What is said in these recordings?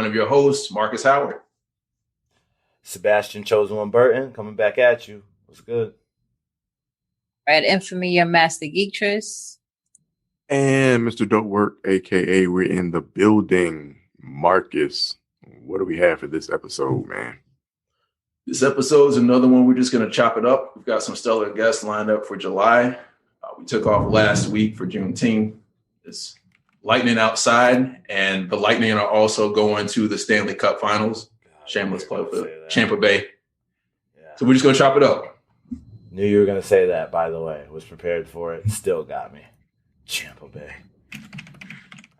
of your hosts, Marcus Howard. Sebastian Chosen One Burton coming back at you. What's good? Red Infamy, your master geektress. And Mr. Dope Work, a.k.a. we're in the building. Marcus, what do we have for this episode, man? This episode is another one. We're just going to chop it up. We've got some stellar guests lined up for July. We took off last week for Juneteenth. It's lightning outside, and the Lightning are also going to the Stanley Cup Finals. Shameless plug for Tampa Bay. Yeah. So we're just going to chop it up. Knew you were going to say that, by the way. Was prepared for it. Still got me. Tampa Bay.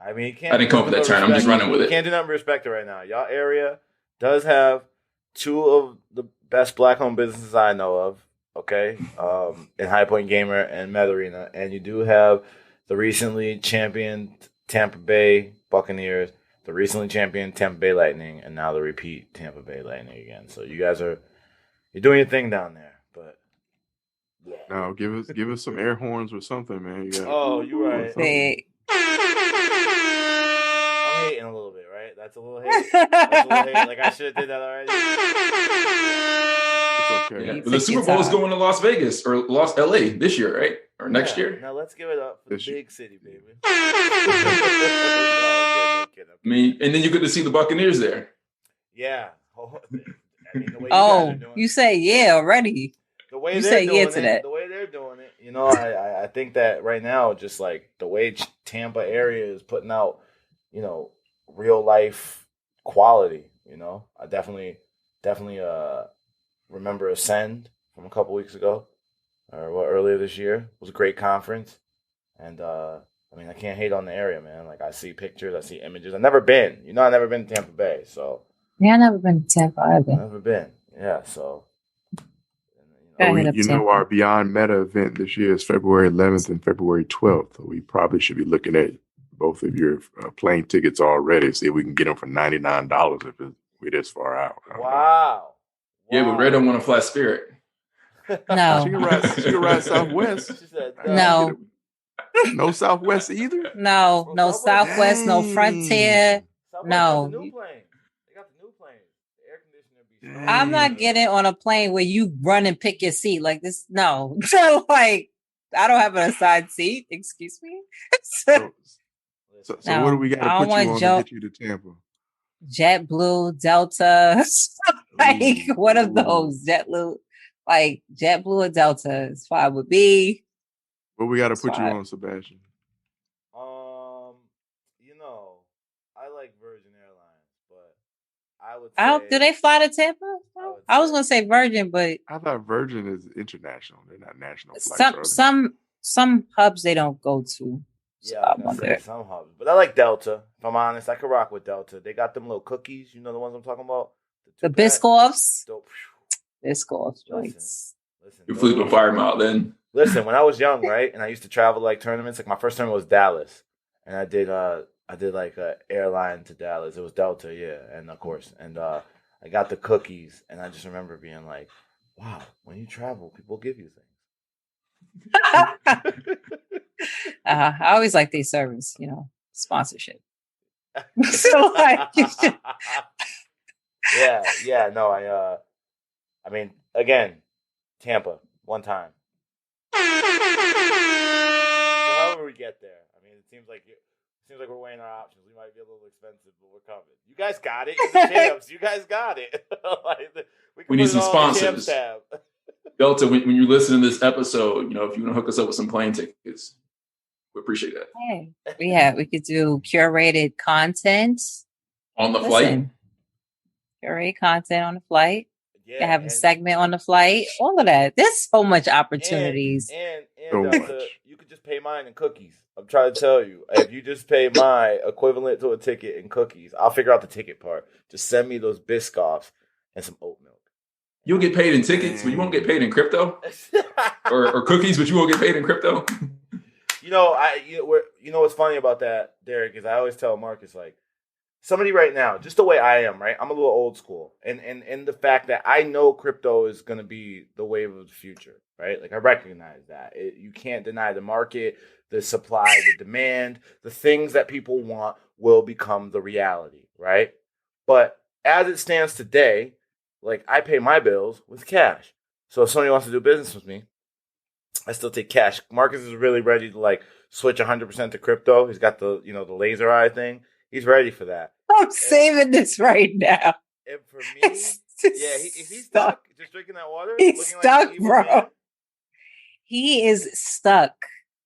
I mean, I didn't come up with that term. I'm just running with it. Can't do nothing but respect it right now. Y'all area does have two of the best black-owned businesses I know of, okay, in High Point Gamer and Med Arena. And you do have the recently championed Tampa Bay Buccaneers, the recently championed Tampa Bay Lightning, and now the repeat Tampa Bay Lightning again. So you guys you're doing your thing down there. But yeah. No, give us some air horns or something, man. You're right. Hey. I'm hating a little bit, right? That's a little hate. Like I should have did that already. It's okay. Yeah. The Super Bowl is going to Las Vegas or LA this year, right? Or next year. Now let's give it up for the big city, baby. No, kidding. I mean, and then you get to see the Buccaneers there. Yeah. I mean, you say yeah already. The way you they're say doing yeah it, to that. The way they're doing it, I think that right now, just like the way Tampa area is putting out, real life quality. I definitely remember Ascend from a couple weeks ago, or earlier this year. It was a great conference, and I can't hate on the area, man. Like I see pictures, I see images. I've never been, I've never been to Tampa Bay, so yeah, I've never been to Tampa either. Never been, yeah. So, our Beyond Meta event this year is February 11th and February 12th. We probably should be looking at both of your plane tickets already. See if we can get them for $99 if we're this far out. Wow. Yeah, but Red don't want to fly Spirit. No. She can ride Southwest. She said, no. No Southwest either? No Southwest, no Frontier. No. They got the new plane. The air conditioner be I'm not getting on a plane where you run and pick your seat like this. No. Like, I don't have an assigned seat. Excuse me. So what do we got to put you on to get you to Tampa? JetBlue, Delta, like one of those. JetBlue or Delta is fine with me. What we got to put you on, Sebastian? I like Virgin Airlines, but I would say... do they fly to Tampa? I was going to say Virgin, but... I thought Virgin is international. They're not national flights. Some hubs they don't go to. Yeah, some hubs. But I like Delta. If I'm honest, I could rock with Delta. They got them little cookies. You know the ones I'm talking about? The Biscoffs? Biscoffs joints. Listen, you flew to a fire mile then. Listen, when I was young, right, and I used to travel like tournaments, like my first tournament was Dallas. And I did like a airline to Dallas. It was Delta, yeah, and of course. And I got the cookies, and I just remember being like, wow, when you travel, people give you things. I always like their service, sponsorship. So like, I mean, again, Tampa, one time. So however we get there, I mean, it seems like we're weighing our options. We might be a little expensive, but we're covered. You guys got it. You're the champs. You guys got it. We need some sponsors. Delta, when you listen to this episode, if you want to hook us up with some plane tickets, we appreciate that. Hey, we could do curated content on the flight. Curated content on the flight. Yeah, have a segment on the flight. All of that. There's so much opportunities. And you could just pay mine in cookies. I'm trying to tell you, if you just pay my equivalent to a ticket in cookies, I'll figure out the ticket part. Just send me those Biscoffs and some oat milk. You'll get paid in tickets, but you won't get paid in crypto, or cookies, but you won't get paid in crypto. What's funny about that, Derek, is I always tell Marcus, like, somebody right now, just the way I am, right? I'm a little old school, and the fact that I know crypto is going to be the wave of the future, right? Like I recognize that you can't deny the market, the supply, the demand, the things that people want will become the reality, right? But as it stands today, like I pay my bills with cash. So if somebody wants to do business with me, I still take cash. Marcus is really ready to like switch 100% to crypto. He's got the the laser eye thing. He's ready for that. I'm saving this right now. And for me, if he's stuck, just drinking that water. He's stuck, like bro. man. He is stuck.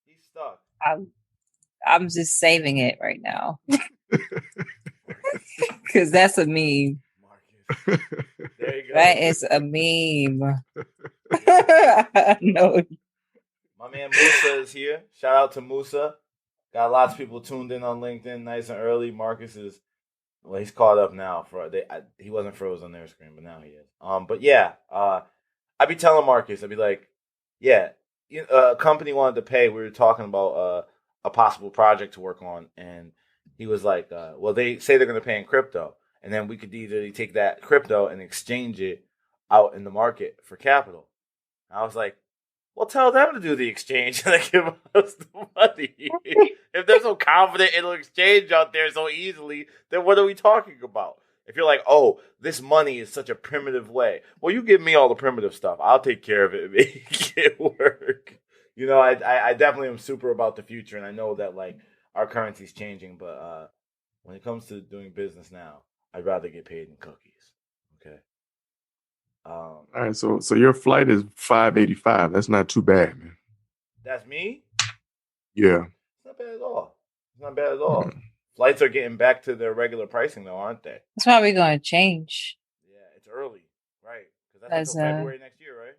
He's stuck. I'm just saving it right now because that's a meme. Marcus, there you go. That is a meme. No. My man Musa is here. Shout out to Musa. Got lots of people tuned in on LinkedIn nice and early. Marcus is, well, he's caught up now. He wasn't frozen on their screen, but now he is. But yeah, I'd be telling Marcus, I'd be like, yeah, a company wanted to pay. We were talking about a possible project to work on, and he was like, well, they say they're going to pay in crypto, and then we could either take that crypto and exchange it out in the market for capital. And I was like, well, tell them to do the exchange and give us the money. If they're so confident it'll exchange out there so easily, then what are we talking about? If you're like, oh, this money is such a primitive way, well, you give me all the primitive stuff. I'll take care of it and make it work. I definitely am super about the future, and I know that like our currency's changing, but when it comes to doing business now, I'd rather get paid in cookies. Okay. All right, so your flight is $585. That's not too bad, man. That's me? Yeah. It's not bad at all. Mm-hmm. Flights are getting back to their regular pricing, though, aren't they? That's why we're going to change. Yeah, it's early, right? Because that's until February next year, right?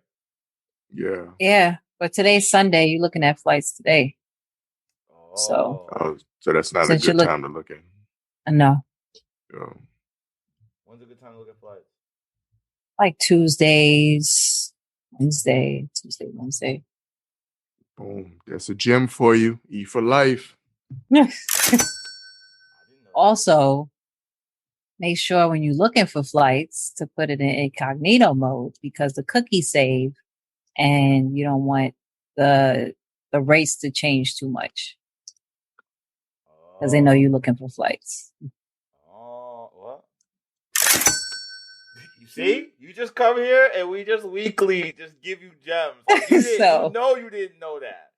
Yeah. Yeah, but today's Sunday. You're looking at flights today. So that's not a good time to look at. No. When's a good time to look at flights? Like Tuesdays, Wednesday. Boom. That's a gem for you. E for life. Also, make sure when you're looking for flights to put it in incognito mode because the cookies save and you don't want the rates to change too much because they know you're looking for flights. What? You see? You just come here and we just weekly just give you gems. Like you didn't know that.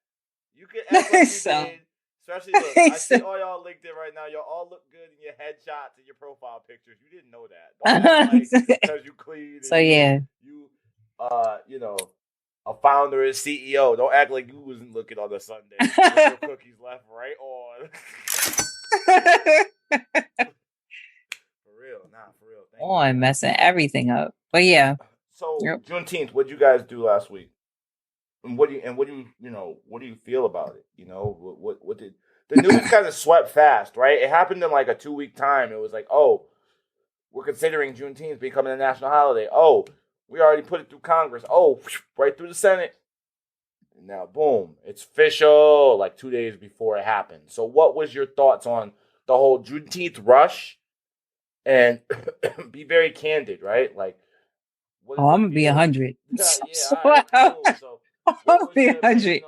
You can act like you did. Especially, look, I see all y'all LinkedIn right now. Y'all all look good in your headshots and your profile pictures. You didn't know that. Don't act like because you clean. So yeah. You, a founder and CEO. Don't act like you wasn't looking on the Sunday. Your cookies left, right on. For real. Thank you. Messing everything up. But yeah. So Juneteenth, what'd you guys do last week? And what do you feel about it? What did the news kind of swept fast, right? It happened in like a 2-week time. It was like, oh, we're considering Juneteenth becoming a national holiday. Oh, we already put it through Congress. Oh, right through the Senate. And now, boom, it's official like 2 days before it happened. So what was your thoughts on the whole Juneteenth rush? And be very candid, right? Like, I'm going to be 100. Yeah, all right, cool. So, I'll be 100.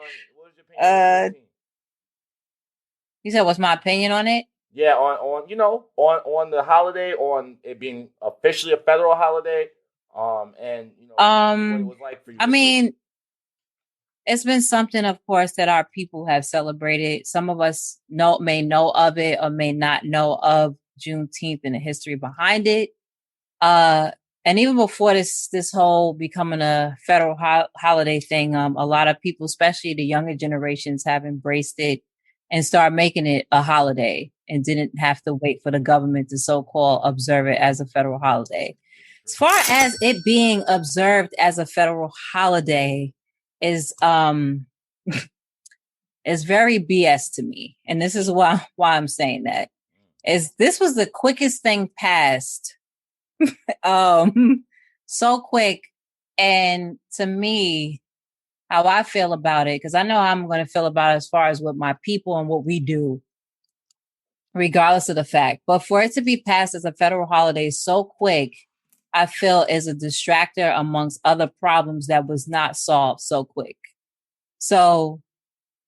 You said, what's my opinion on it? Yeah, on the holiday, on it being officially a federal holiday, and what it was like for you. I mean, it's been something, of course, that our people have celebrated. Some of us may know of it or may not know of Juneteenth and the history behind it. And even before this whole becoming a federal holiday thing, a lot of people, especially the younger generations, have embraced it and start making it a holiday and didn't have to wait for the government to so-called observe it as a federal holiday. As far as it being observed as a federal holiday is very BS to me. And this is why I'm saying that. This was the quickest thing passed. So quick. And to me, how I feel about it, because I know how I'm going to feel about it as far as what my people and what we do, regardless of the fact. But for it to be passed as a federal holiday so quick, I feel is a distractor amongst other problems that was not solved so quick. So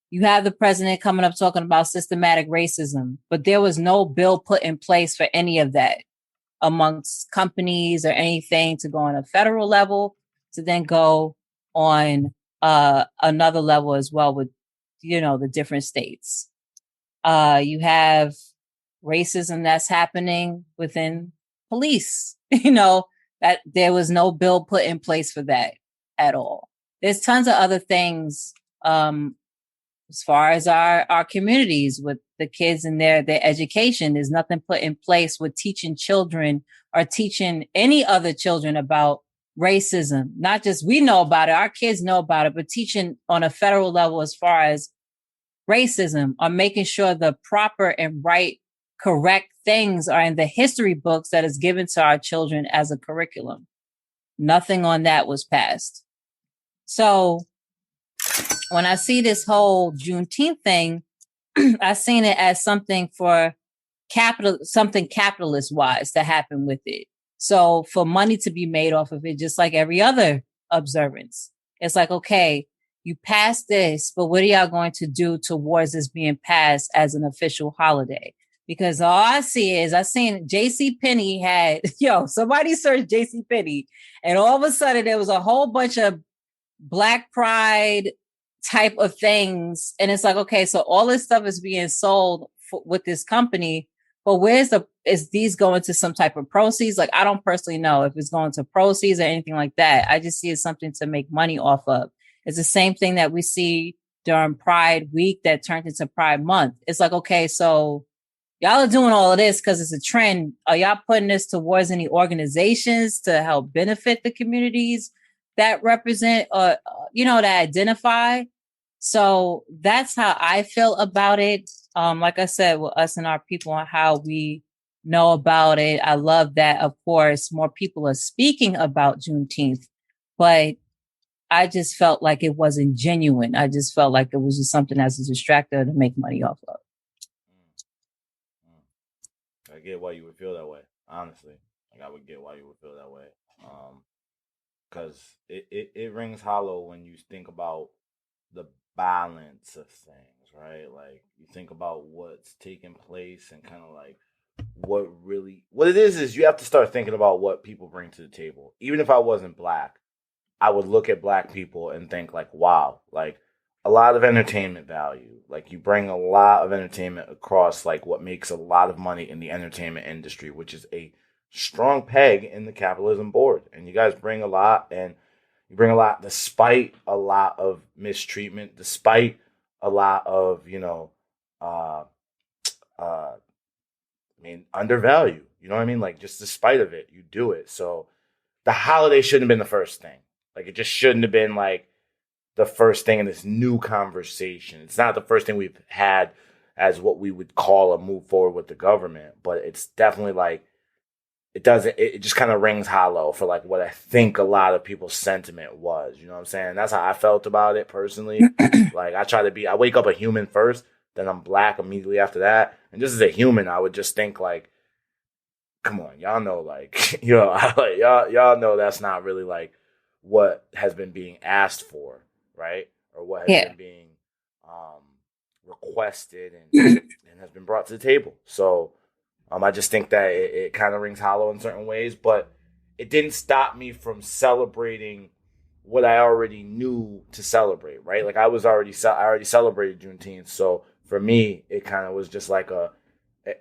you have the president coming up talking about systematic racism, but there was no bill put in place for any of that. amongst companies or anything to go on a federal level to then go on another level as well with, the different states. You have racism that's happening within police, that there was no bill put in place for that at all. There's tons of other things as far as our communities with the kids and their education. There's nothing put in place with teaching children or teaching any other children about racism. Not just we know about it, our kids know about it, but teaching on a federal level as far as racism or making sure the proper and correct things are in the history books that is given to our children as a curriculum. Nothing on that was passed. So when I see this whole Juneteenth thing, I seen it as something for something capitalist wise to happen with it. So for money to be made off of it, just like every other observance, it's like, okay, you passed this, but what are y'all going to do towards this being passed as an official holiday? Because all I seen JCPenney had, somebody searched JCPenney and all of a sudden there was a whole bunch of Black Pride type of things. And it's like, okay, so all this stuff is being sold with this company, but is these going to some type of proceeds? Like, I don't personally know if it's going to proceeds or anything like that. I just see it as something to make money off of. It's the same thing that we see during Pride Week that turned into Pride Month. It's like, okay, so y'all are doing all of this because it's a trend. Are y'all putting this towards any organizations to help benefit the communities that represent, to identify? So that's how I feel about it. Like I said, with us and our people and how we know about it. I love that, of course, more people are speaking about Juneteenth, but I just felt like it wasn't genuine. I just felt like it was just something as a distractor to make money off of. I get why you would feel that way, honestly. Like, I would get why you would feel that way. Because it rings hollow when you think about the balance of things, right? Like, you think about what's taking place and kind of like what it is you have to start thinking about what people bring to the table. Even if I wasn't Black, I would look at Black people and think like, wow, like a lot of entertainment value. Like, you bring a lot of entertainment across, like what makes a lot of money in the entertainment industry, which is a strong peg in the capitalism board. And you guys bring a lot, and you bring a lot despite a lot of mistreatment, despite a lot of, undervalue. You know what I mean? Like, just despite of it, you do it. So the holiday shouldn't have been the first thing. Like, it just shouldn't have been like the first thing in this new conversation. It's not the first thing we've had as what we would call a move forward with the government, but it's definitely like, it just kind of rings hollow for like what I think a lot of people's sentiment was. You know what I'm saying? That's how I felt about it personally. Like, I wake up a human first, then I'm Black immediately after that. And just as a human, I would just think like, come on, y'all know, like, y'all know that's not really like what has been being asked for, right? Or what has been being requested and has been brought to the table. So I just think that it kind of rings hollow in certain ways, but it didn't stop me from celebrating what I already knew to celebrate, right? Like, I already celebrated Juneteenth, so for me, it kind of was just like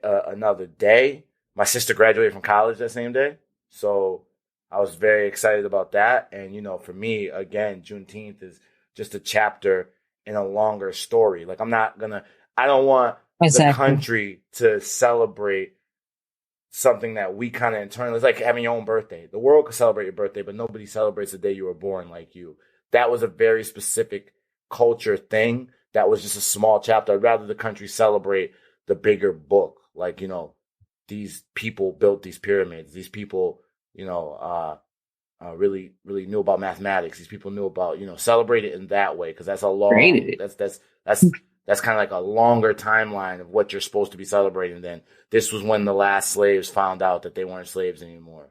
another day. My sister graduated from college that same day, so I was very excited about that. And, for me, again, Juneteenth is just a chapter in a longer story. Like, I don't want the country to celebrate something that we kind of internally, it's like having your own birthday. The world can celebrate your birthday, but nobody celebrates the day you were born like you. That was a very specific culture thing. That was just a small chapter. I'd rather the country celebrate the bigger book. Like, these people built these pyramids. These people, really, really knew about mathematics. These people knew about, celebrate it in that way. Cause that's a long, that's kind of like a longer timeline of what you're supposed to be celebrating than this was when the last slaves found out that they weren't slaves anymore.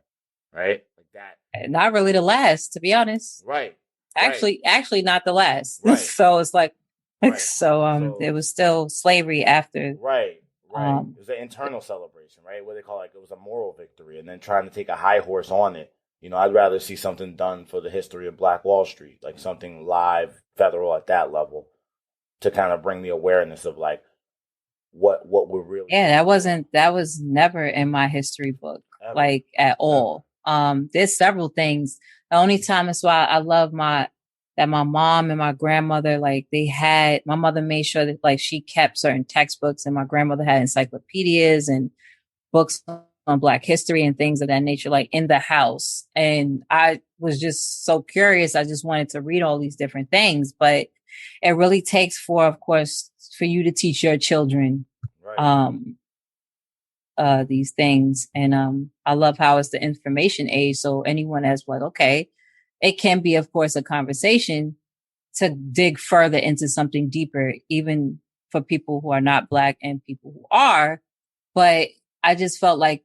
Right? Like that. Not really the last, to be honest. Right. Actually not the last. Right. So it's like, right. so it was still slavery after. Right. Right. It was an internal celebration, right? What they call it was a moral victory, and then trying to take a high horse on it. I'd rather see something done for the history of Black Wall Street, like something live, federal at that level, to kind of bring the awareness of like what we're really. Yeah, that was never in my history book, ever. Like at all. There's several things. The only time is why I love that my mom and my grandmother, like my mother made sure that like she kept certain textbooks, and my grandmother had encyclopedias and books on Black history and things of that nature, like in the house. And I was just so curious. I just wanted to read all these different things, but it really takes of course, for you to teach your children, these things. And, I love how it's the information age. So anyone that's like, okay, it can be, of course, a conversation to dig further into something deeper, even for people who are not Black and people who are. But I just felt like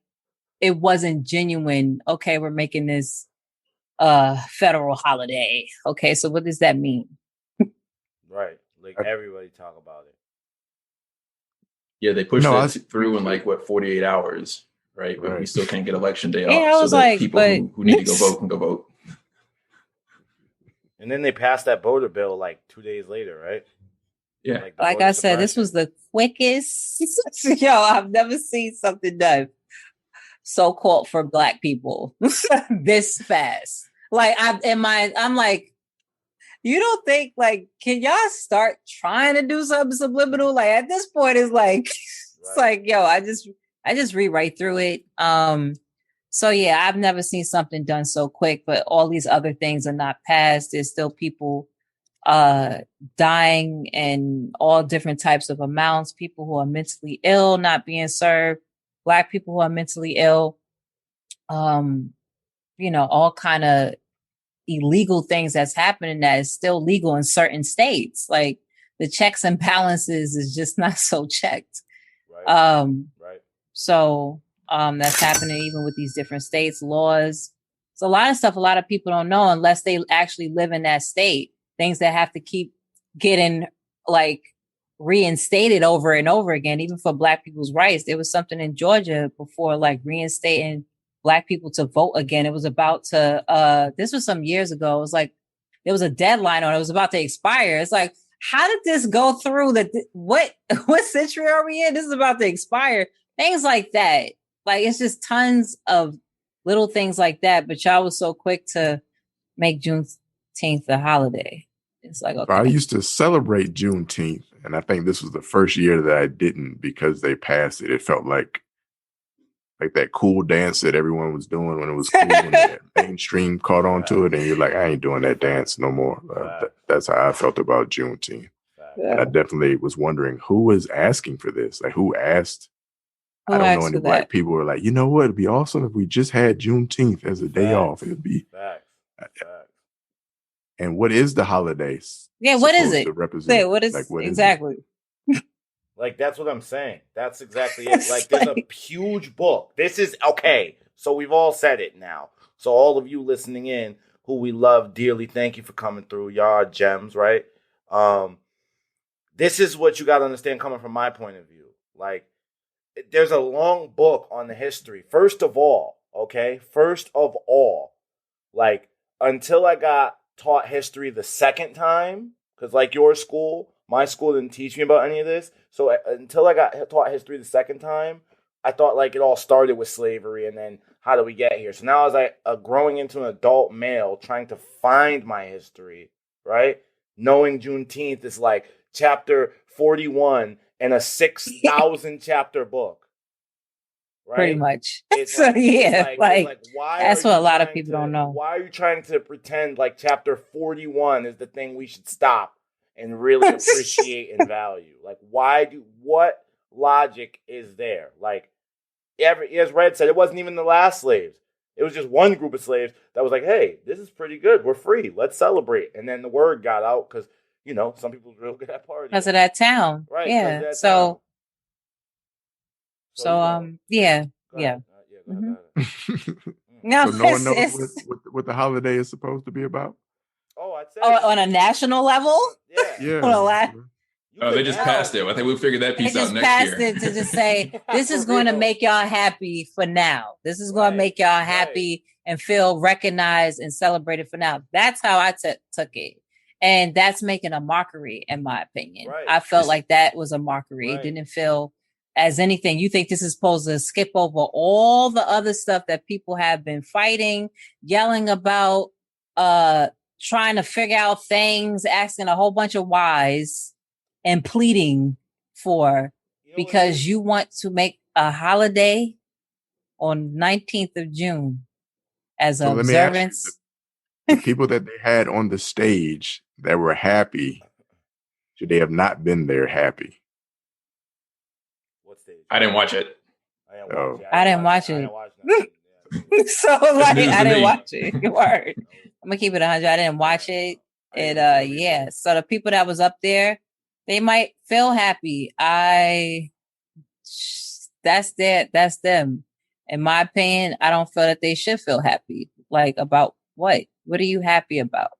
it wasn't genuine. Okay, we're making this federal holiday. Okay, so what does that mean? Right. Like everybody talk about it. Yeah, they pushed it through in 48 hours, right? But we still can't get election day off. I was so that like, people who need to go vote can go vote. And then they passed that voter bill 2 days later, right? Yeah. Like I said, this was the quickest. I've never seen something done so-called for Black people this fast. I'm like, you don't think can y'all start trying to do something subliminal? Like at this point, it's like, it's like, I just read right through it. So yeah, I've never seen something done so quick, but all these other things are not passed. There's still people dying and all different types of amounts, people who are mentally ill not being served, Black people who are mentally ill, all kind of illegal things that's happening that is still legal in certain states. Like the checks and balances is just not so checked. So that's happening even with these different states, laws. It's a lot of stuff a lot of people don't know unless they actually live in that state. Things that have to keep getting reinstated over and over again, even for Black people's rights. There was something in Georgia before reinstating Black people to vote again. It was about to, this was some years ago. It was there was a deadline on it. It was about to expire. It's like, how did this go through what century are we in? This is about to expire. Things like that. It's just tons of little things like that. But y'all was so quick to make Juneteenth a holiday. It's like, okay. I used to celebrate Juneteenth, and I think this was the first year that I didn't because they passed it. It felt like that cool dance that everyone was doing when it was cool and the mainstream caught on to it, and you're like, I ain't doing that dance no more. That's how I felt about Juneteenth. And I definitely was wondering who was asking for this. Who asked? I don't know any Black people who were like, you know what? It'd be awesome if we just had Juneteenth as a day off. It'd be. And what is the holidays? Yeah, what is it? Represent? What is exactly? That's what I'm saying. That's exactly it. There's a huge book. This is okay. So we've all said it now. So all of you listening in, who we love dearly, thank you for coming through. Y'all are gems, right? This is what you got to understand coming from my point of view. There's a long book on the history. First of all, until I got taught history the second time, because your school, my school didn't teach me about any of this. So until I got taught history the second time, I thought it all started with slavery and then how do we get here? So now as I growing into an adult male trying to find my history, right? Knowing Juneteenth is chapter 41 in a 6,000 chapter book. Right? Pretty much. It's why that's what a lot of people don't know. Why are you trying to pretend chapter 41 is the thing we should stop and really appreciate and value? What logic is there? As Red said, it wasn't even the last slaves. It was just one group of slaves that was like, hey, this is pretty good. We're free. Let's celebrate. And then the word got out because, some people were real good at partying. Because of that town. Right. Yeah. Yeah. So Yeah. Mm-hmm. No, so no one knows what the holiday is supposed to be about? Oh, I'd say. On a national level? Yeah. On Oh, they just passed it. I think we'll figure that piece out next year. They just passed it to just say, this is going to make y'all happy for now. This is going to make y'all happy and feel recognized and celebrated for now. That's how I took it. And that's making a mockery, in my opinion. Right. I felt like that was a mockery. Right. It didn't feel as anything. You think this is supposed to skip over all the other stuff that people have been fighting, yelling about, trying to figure out things, asking a whole bunch of whys and pleading for, because you want to make a holiday on 19th of June as an observance. The people that they had on the stage that were happy, should they have not been there happy? What stage? I didn't watch it. I didn't watch it. So like, I didn't watch it. Word. I'm gonna keep it 100. I didn't watch it. And so the people that was up there, they might feel happy. That's them. In my opinion, I don't feel that they should feel happy. Like, about what? What are you happy about?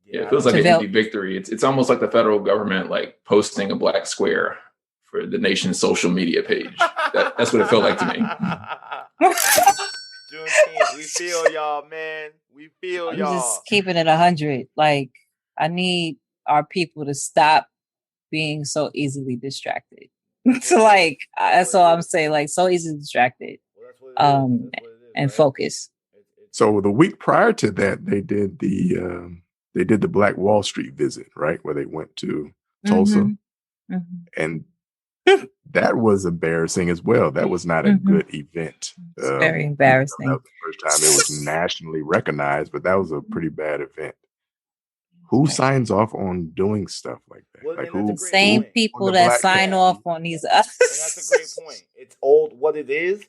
Yeah, it feels like an empty victory. It's almost like the federal government like posting a black square for the nation's social media page. That's what it felt like to me. Juneteenth, we feel y'all, man. We feel y'all. I'm just keeping it 100. Like, I need our people to stop being so easily distracted. So, like, that's all I'm saying. Like, so easily distracted. And focus. So the week prior to that, they did the Black Wall Street visit, right, where they went to Tulsa, and that was embarrassing as well. That was not a good event. It's very embarrassing. That was the first time it was nationally recognized, but that was a pretty bad event. Who signs off on doing stuff like that? Well, like same people that sign off on these others. And that's a great point. It's old. What it is,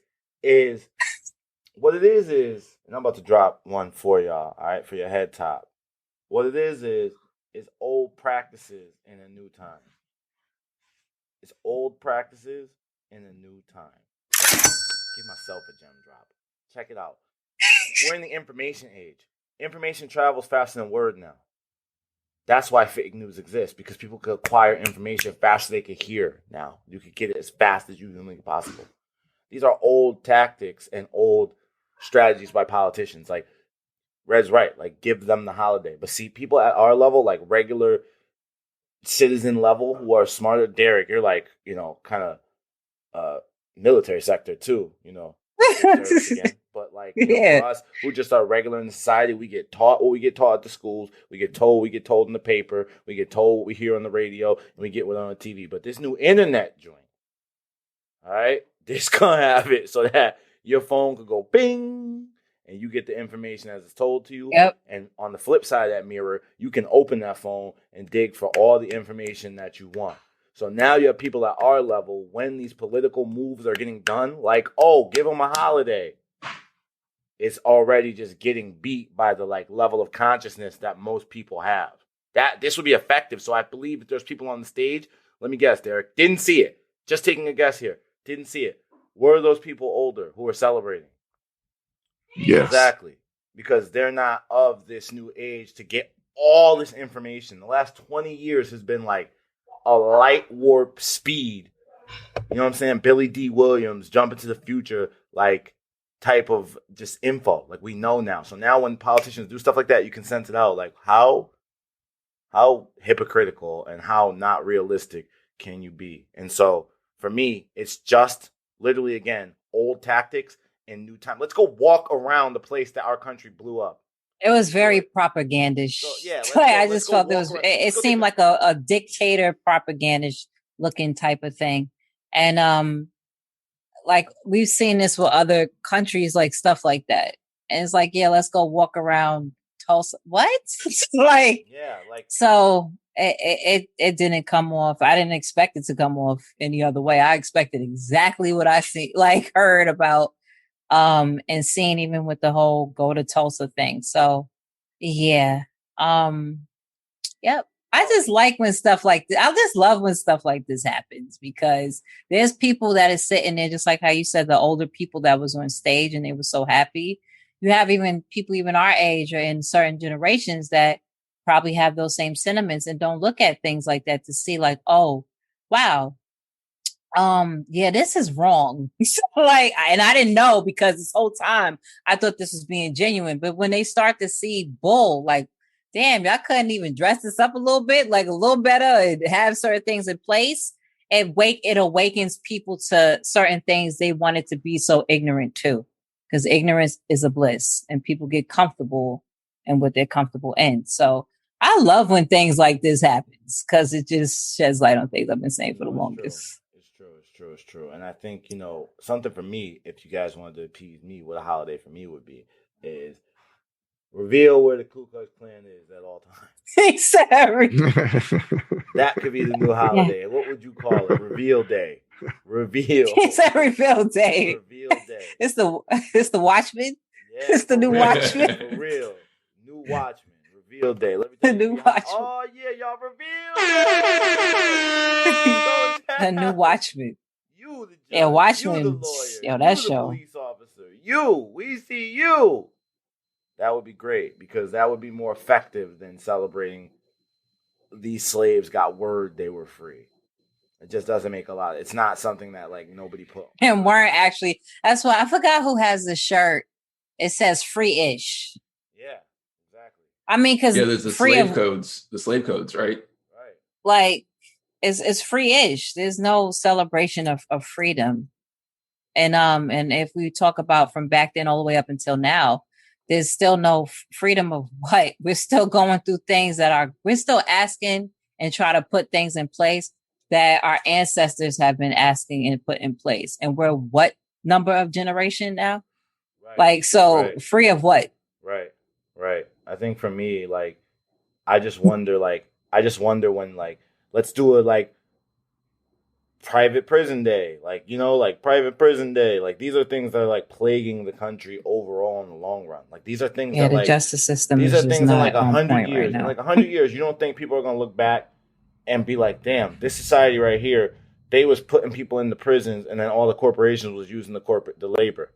and I'm about to drop one for y'all, all right, for your head top. What it is old practices in a new time. It's old practices in a new time. Give myself a gem drop. Check it out. We're in the information age. Information travels faster than word now. That's why fake news exists, because people could acquire information faster than they could hear now. You could get it as fast as humanly possible. These are old tactics and old strategies by politicians. Like, Red's right. Like, give them the holiday. But see, people at our level, like regular citizen level who are smarter, Derek, you're like, kind of military sector too, again. But like, for us who just are regular in society, we get taught what we get taught at the schools. We get told in the paper. We get told what we hear on the radio, and we get what on the TV. But this new internet joint, all right, this gonna have it so that your phone could go bing, and you get the information as it's told to you. Yep. And on the flip side of that mirror, you can open that phone and dig for all the information that you want. So now you have people at our level, when these political moves are getting done, like, give them a holiday. It's already just getting beat by the level of consciousness that most people have. That this would be effective. So I believe that there's people on the stage. Let me guess, Derek. Didn't see it. Just taking a guess here. Didn't see it. Were those people older who are celebrating? Yes. Exactly. Because they're not of this new age to get all this information. The last 20 years has been like a light warp speed. You know what I'm saying? Billy D. Williams, Jump into the Future, type of just info. Like, we know now. So now when politicians do stuff like that, you can sense it out. Like, how hypocritical and how not realistic can you be? And so for me, it's just literally, again, old tactics in new time. Let's go walk around the place that our country blew up. It was very propagandish. So, I just felt it seemed like a dictator propagandish looking type of thing. And we've seen this with other countries, like stuff like that. And it's like, let's go walk around Tulsa. What? So it didn't come off. I didn't expect it to come off any other way. I expected exactly what I heard about and seen, even with the whole go to Tulsa thing. So yep. I just like when stuff like this. I just love when stuff like this happens, because there's people that is sitting there, just like how you said, the older people that was on stage and they were so happy. You have even people even our age or in certain generations that probably have those same sentiments and don't look at things like that to see like, oh, wow, yeah, this is wrong. So like, and I didn't know because this whole time I thought this was being genuine. But when they start to see bull, like, damn, y'all couldn't even dress this up a little bit, like a little better and have certain things in place. It awakens people to certain things they wanted to be so ignorant to, because ignorance is a bliss and people get comfortable in what they're comfortable in. So I love when things like this happens because it just sheds light on things I've been saying for the longest. It's true. And I think, something for me, if you guys wanted to appease me, what a holiday for me would be, is reveal where the Ku Klux Klan is at all times. That could be the new holiday. Yeah. What would you call it? Reveal Day. Reveal. It's a reveal day. Reveal Day. It's the Watchman. Yeah, it's the new Watchman. For real. New Watchman. Reveal Day. Let me tell the new Watchman. Oh yeah, y'all reveal. The new Watchman. You the judge. Yeah, Watchman. You the lawyer. Yo, that you show. The police officer. We see you. That would be great because that would be more effective than celebrating these slaves got word they were free. It just doesn't make a lot. It's not something that like nobody put. And weren't actually. That's why I forgot who has the shirt. It says free-ish. Yeah, exactly. I mean, because there's the slave codes, right? Right. Like it's free-ish. There's no celebration of freedom. And if we talk about from back then all the way up until now, there's still no freedom of what? We're still going through things we're still asking and try to put things in place that our ancestors have been asking and put in place. And we're what number of generation now? Right. Like, so free of what? Right. I think for me, like, I just wonder when, like, let's do a, like, private prison day, like private prison day. Like these are things that are like plaguing the country overall in the long run. Like these are things that the justice system. These are things in like 100 Right years. now. In like 100 years, you don't think people are gonna look back and be like, "Damn, this society right here, they was putting people in the prisons, and then all the corporations was using the labor."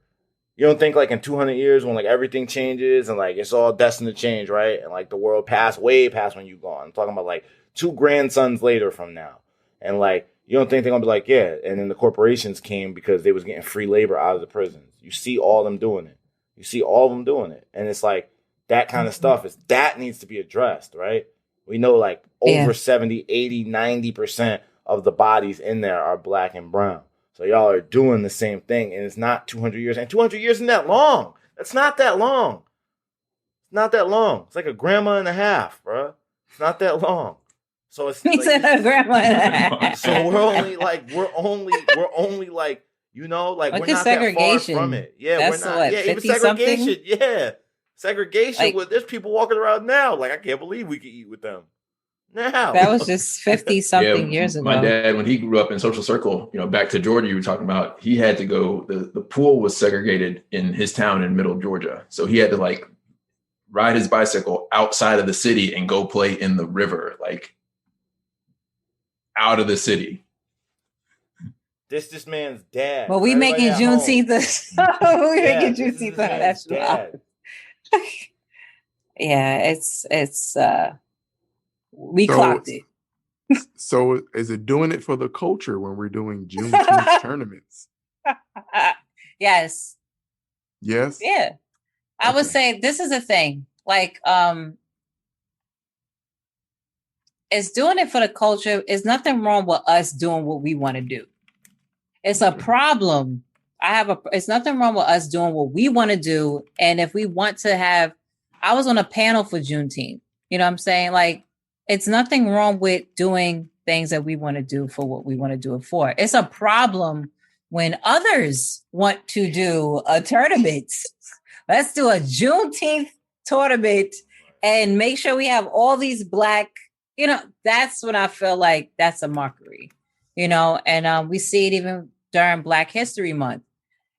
You don't think like in 200 years when like everything changes and like it's all destined to change, right? And like the world way past when you gone. I'm talking about like 2 grandsons later from now, and like. You don't think they're going to be like, yeah, and then the corporations came because they was getting free labor out of the prisons. You see all of them doing it. And it's like that kind of stuff that needs to be addressed, right? We know like over 70, 80, 90% of the bodies in there are black and brown. So y'all are doing the same thing, and it's not 200 years. And 200 years isn't that long. That's not that long. It's not that long. It's like a grandma and a half, bro. It's not that long. So it's like, so we're only like like we're not that far from it. Yeah, that's we're not. Even segregation. Something? Yeah, segregation. Like, there's people walking around now. Like I can't believe we could eat with them now. That was just 50 something years ago. My dad, when he grew up in Social Circle, back to Georgia, you were talking about. He had to go. The pool was segregated in his town in Middle Georgia, so he had to like ride his bicycle outside of the city and go play in the river, like. Out of the city. This man's dad. Well, we making Juneteenth. Making Juneteenth national. Yeah, it's we clocked it. So is it doing it for the culture when we're doing Juneteenth tournaments? Yes. Yes. Yeah. I would say this is a thing. Like it's doing it for the culture. There's nothing wrong with us doing what we want to do. It's a problem. It's nothing wrong with us doing what we want to do. And if we want to I was on a panel for Juneteenth. You know what I'm saying? Like, it's nothing wrong with doing things that we want to do for what we want to do it for. It's a problem when others want to do a tournament. Let's do a Juneteenth tournament and make sure we have all these black. That's when I feel like that's a mockery, and we see it even during Black History Month.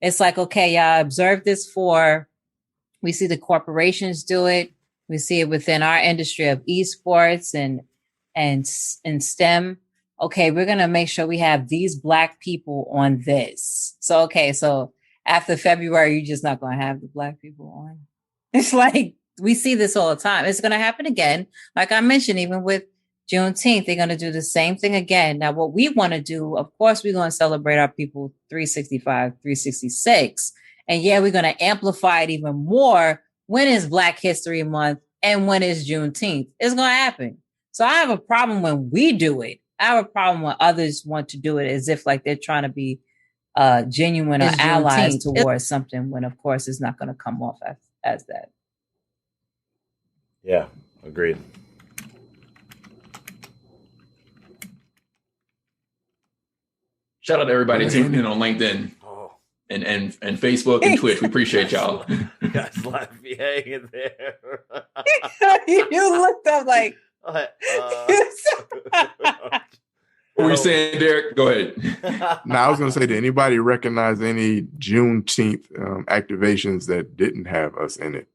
It's like, okay, y'all observe this we see the corporations do it. We see it within our industry of esports and STEM. Okay, we're going to make sure we have these black people on this. So after February, you're just not going to have the black people on. It's like, we see this all the time. It's going to happen again. Like I mentioned, even with Juneteenth, they're going to do the same thing again. Now, what we want to do, of course, we're going to celebrate our people 365, 366. And yeah, we're going to amplify it even more when it's Black History Month and when it's Juneteenth. It's going to happen. So I have a problem when we do it. I have a problem when others want to do it as if like they're trying to be genuine or allies towards something when, of course, it's not going to come off as that. Yeah, agreed. Shout out to everybody tuning in on LinkedIn and Facebook and Twitch. We appreciate y'all. You guys left me hanging there. You looked up like... What were you saying, Derek? Go ahead. Now, I was going to say, did anybody recognize any Juneteenth activations that didn't have us in it?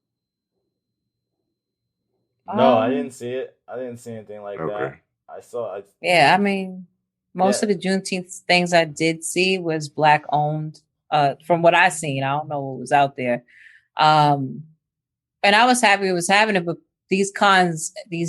No, I didn't see it. I didn't see anything like that. I saw. Yeah, I mean, most of the Juneteenth things I did see was Black owned. From what I seen, I don't know what was out there. And I was happy it was happening, but these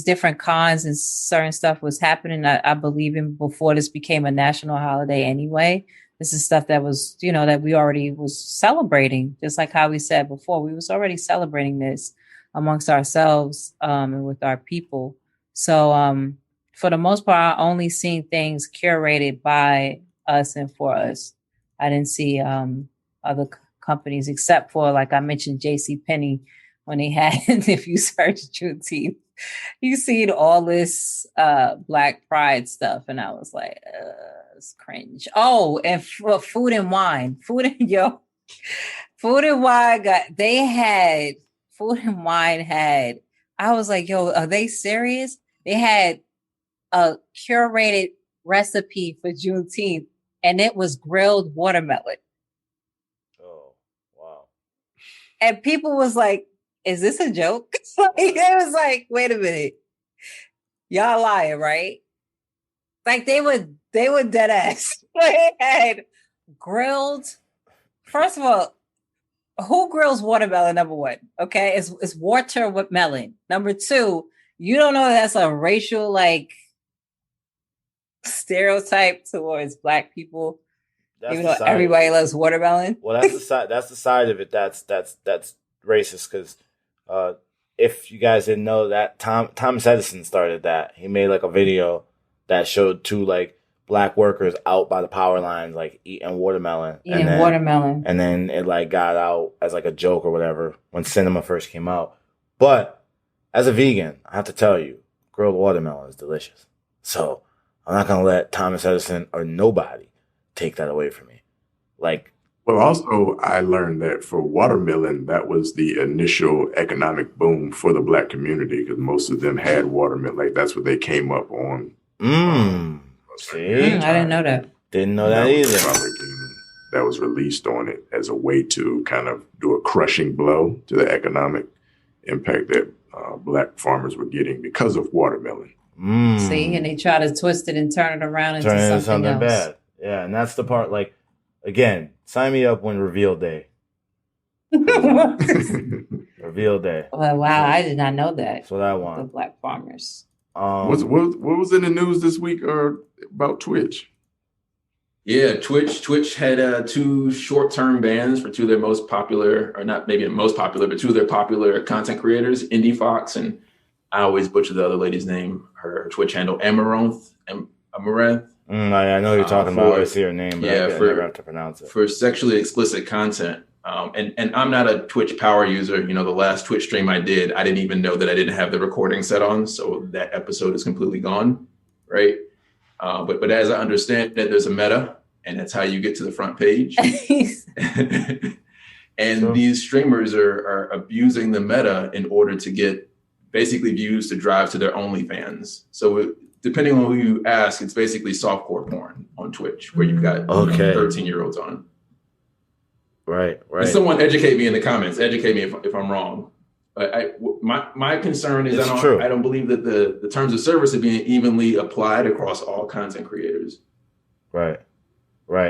different cons and certain stuff was happening. I believe in before this became a national holiday anyway. This is stuff that was, that we already was celebrating, just like how we said before. We was already celebrating this amongst ourselves and with our people. So for the most part, I only seen things curated by us and for us. I didn't see other companies except for, like I mentioned, JCPenney. When they had, if you search Juneteenth, you see all this Black Pride stuff. And I was like, it's cringe. Oh, and Food and Wine. Food and Wine had, I was like, yo, are they serious? They had a curated recipe for Juneteenth, and it was grilled watermelon. Oh, wow. And people was like, is this a joke? It was like, wait a minute. Y'all lying, right? Like they were dead ass. They had grilled. First of all, who grills watermelon? Number one, okay, it's water with melon. Number two, you don't know that's a racial like stereotype towards Black people. Even though everybody loves watermelon. Well, that's the side. That's the side of it. That's racist because. If you guys didn't know that, Thomas Edison started that. He made like a video that showed two like Black workers out by the power lines, like eating watermelon. And then it like got out as like a joke or whatever when cinema first came out. But as a vegan, I have to tell you, grilled watermelon is delicious. So I'm not gonna let Thomas Edison or nobody take that away from me. Well, also, I learned that for watermelon, that was the initial economic boom for the Black community because most of them had watermelon. Like, that's what they came up on. See? I didn't know that. Didn't know that either. That was released on it as a way to kind of do a crushing blow to the economic impact that Black farmers were getting because of watermelon. See, and they try to twist it and turn it around into something else. Bad. Yeah, and that's the part, like, again, sign me up when reveal day. Reveal day. Well, wow, I did not know that. That's what I want. The Black farmers. What was in the news this week about Twitch? Yeah, Twitch had 2 short-term bans for 2 of their most popular, or not maybe the most popular, but 2 of their popular content creators, Indie Fox, and I always butcher the other lady's name, her Twitch handle, Amaranth. I know you're talking about. I see her name, but I never have to pronounce it. For sexually explicit content. And I'm not a Twitch power user. The last Twitch stream I didn't even know that I didn't have the recording set on. So that episode is completely gone. Right. But as I understand it, there's a meta, and that's how you get to the front page. And these streamers are abusing the meta in order to get basically views to drive to their OnlyFans. So depending on who you ask, it's basically softcore porn on Twitch, where you've got 13-year-olds on. Right. And someone educate me in the comments. Educate me if I'm wrong. But my concern is I don't believe that the terms of service are being evenly applied across all content creators. Right.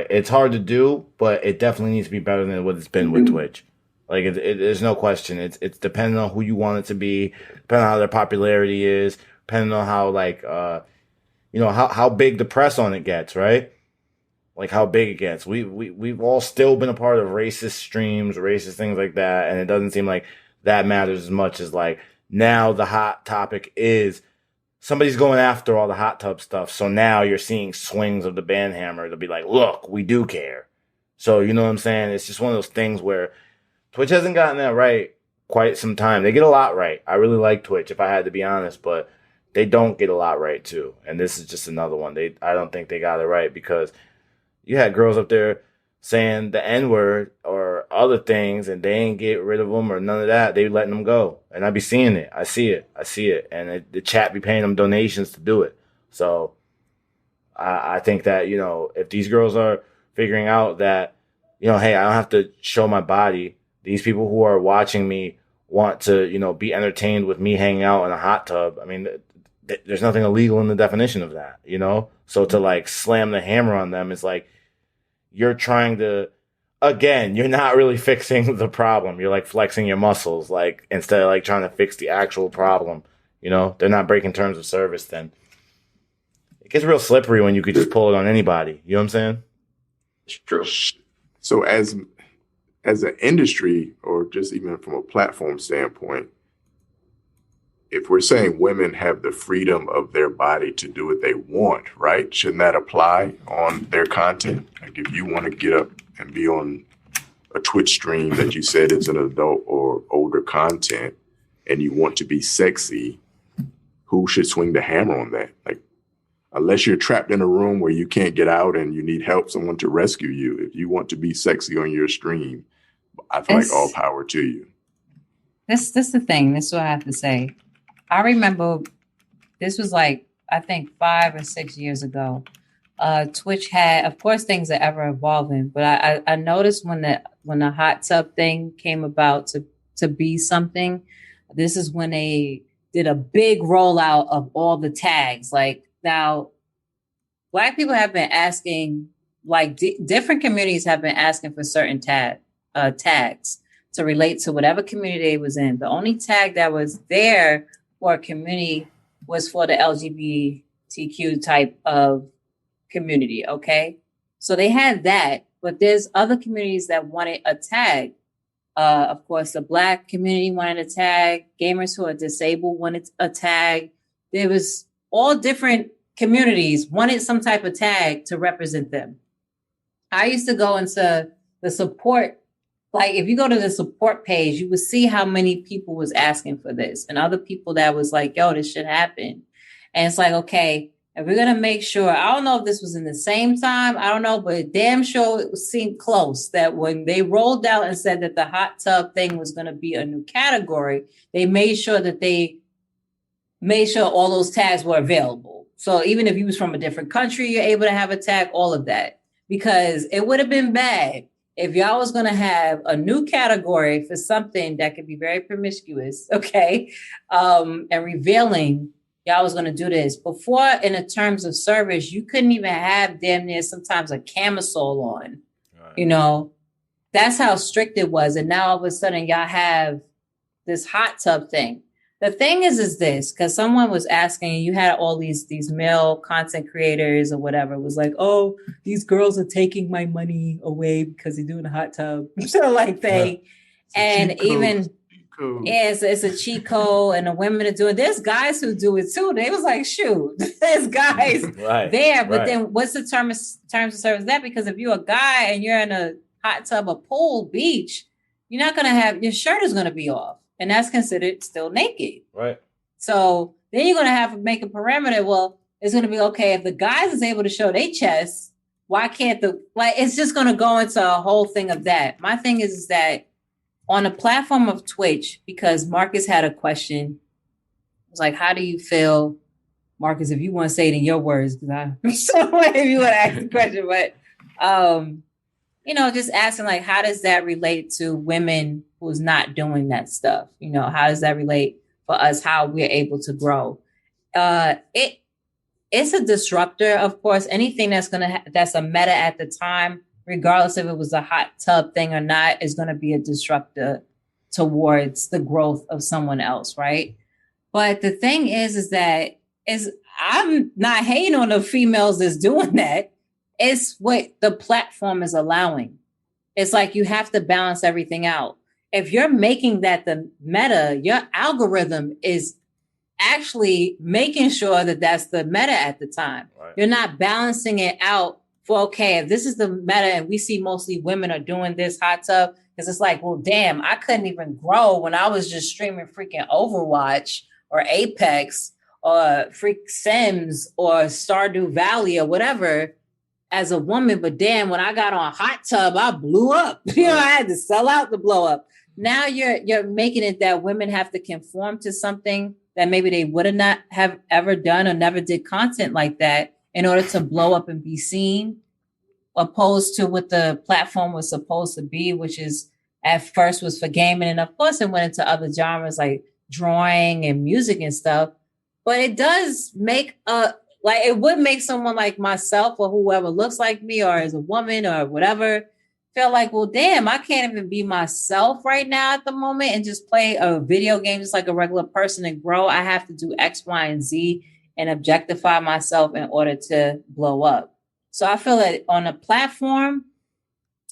It's hard to do, but it definitely needs to be better than what it's been with Twitch. Like there's no question. It's depending on who you want it to be, depending on how their popularity is, depending on how how big the press on it gets, right? Like how big it gets. We've all still been a part of racist streams, racist things like that, and it doesn't seem like that matters as much as like now the hot topic is somebody's going after all the hot tub stuff. So now you're seeing swings of the band hammer to be like, look, we do care. So you know what I'm saying? It's just one of those things where Twitch hasn't gotten that right quite some time. They get a lot right. I really like Twitch, if I had to be honest, but they don't get a lot right too. And this is just another one. I don't think they got it right because you had girls up there saying the N-word or other things and they ain't get rid of them or none of that. They letting them go. And I be seeing it. I see it. And the chat be paying them donations to do it. So I think that, if these girls are figuring out that, hey, I don't have to show my body. These people who are watching me want to, be entertained with me hanging out in a hot tub. I mean, there's nothing illegal in the definition of that, So to like slam the hammer on them is like, you're trying to, again, you're not really fixing the problem. You're like flexing your muscles, like instead of like trying to fix the actual problem. They're not breaking terms of service then. It gets real slippery when you could just pull it on anybody. You know what I'm saying? It's true. So as an industry, or just even from a platform standpoint, if we're saying women have the freedom of their body to do what they want, right? Shouldn't that apply on their content? Like if you want to get up and be on a Twitch stream that you said is an adult or older content and you want to be sexy, who should swing the hammer on that? Like, unless you're trapped in a room where you can't get out and you need help, someone to rescue you. If you want to be sexy on your stream, I feel like all power to you. This the thing. This is what I have to say. I remember this was like, I think 5 or 6 years ago. Twitch had, of course, things are ever evolving, but I noticed when the hot tub thing came about to be something, this is when they did a big rollout of all the tags. Like now, Black people have been asking, like different communities have been asking for certain tags to relate to whatever community they was in. The only tag that was there for a community was for the LGBTQ type of community. Okay. So they had that, but there's other communities that wanted a tag. Of course, the Black community wanted a tag. Gamers who are disabled wanted a tag. There was all different communities wanted some type of tag to represent them. I used to go into the support. Like if you go to the support page, you would see how many people was asking for this and other people that was like, yo, this should happen. And it's like, okay, if we're going to make sure, I don't know if this was in the same time, I don't know, but damn sure it seemed close that when they rolled out and said that the hot tub thing was going to be a new category, they made sure all those tags were available. So even if you was from a different country, you're able to have a tag, all of that, because it would have been bad if y'all was going to have a new category for something that could be very promiscuous, okay, and revealing, y'all was going to do this. Before, in the terms of service, you couldn't even have damn near sometimes a camisole on. Right. That's how strict it was. And now all of a sudden y'all have this hot tub thing. The thing is this, because someone was asking, you had all these male content creators or whatever, was like, oh, these girls are taking my money away because they're doing a hot tub. So like thing. Yeah. And even, it's a cheat code and the women are doing, there's guys who do it too. They was like, shoot, there's guys right, there. But then what's the terms of service that? Because if you're a guy and you're in a hot tub, a pool, beach, you're not going to have, your shirt is going to be off. And that's considered still naked. Right. So then you're going to have to make a parameter. Well, it's going to be okay. If the guys is able to show their chest, why can't it's just going to go into a whole thing of that. My thing is that on a platform of Twitch, because Marcus had a question, it was like, how do you feel, Marcus, if you want to say it in your words, because if you want to ask the question, but, just asking like, how does that relate to women who's not doing that stuff? How does that relate for us, how we're able to grow? It's a disruptor, of course. Anything that's a meta at the time regardless if it was a hot tub thing or not, is going to be a disruptor towards the growth of someone else, right? But the thing is that I'm not hating on the females that's doing that. It's what the platform is allowing. It's like you have to balance everything out. If you're making that the meta, your algorithm is actually making sure that that's the meta at the time. Right. You're not balancing it out for, okay, if this is the meta and we see mostly women are doing this hot tub, because it's like, well, damn, I couldn't even grow when I was just streaming freaking Overwatch or Apex or Freak Sims or Stardew Valley or whatever as a woman. But damn, when I got on hot tub, I blew up. You know, I had to sell out to blow up. Now you're making it that women have to conform to something that maybe they would not have ever done or never did content like that in order to blow up and be seen, opposed to what the platform was supposed to be, which is at first was for gaming. And of course it went into other genres like drawing and music and stuff. But it does make it would make someone like myself or whoever looks like me or as a woman or whatever feel like, well, damn, I can't even be myself right now at the moment and just play a video game just like a regular person and grow. I have to do X, Y, and Z and objectify myself in order to blow up. So I feel that on a platform,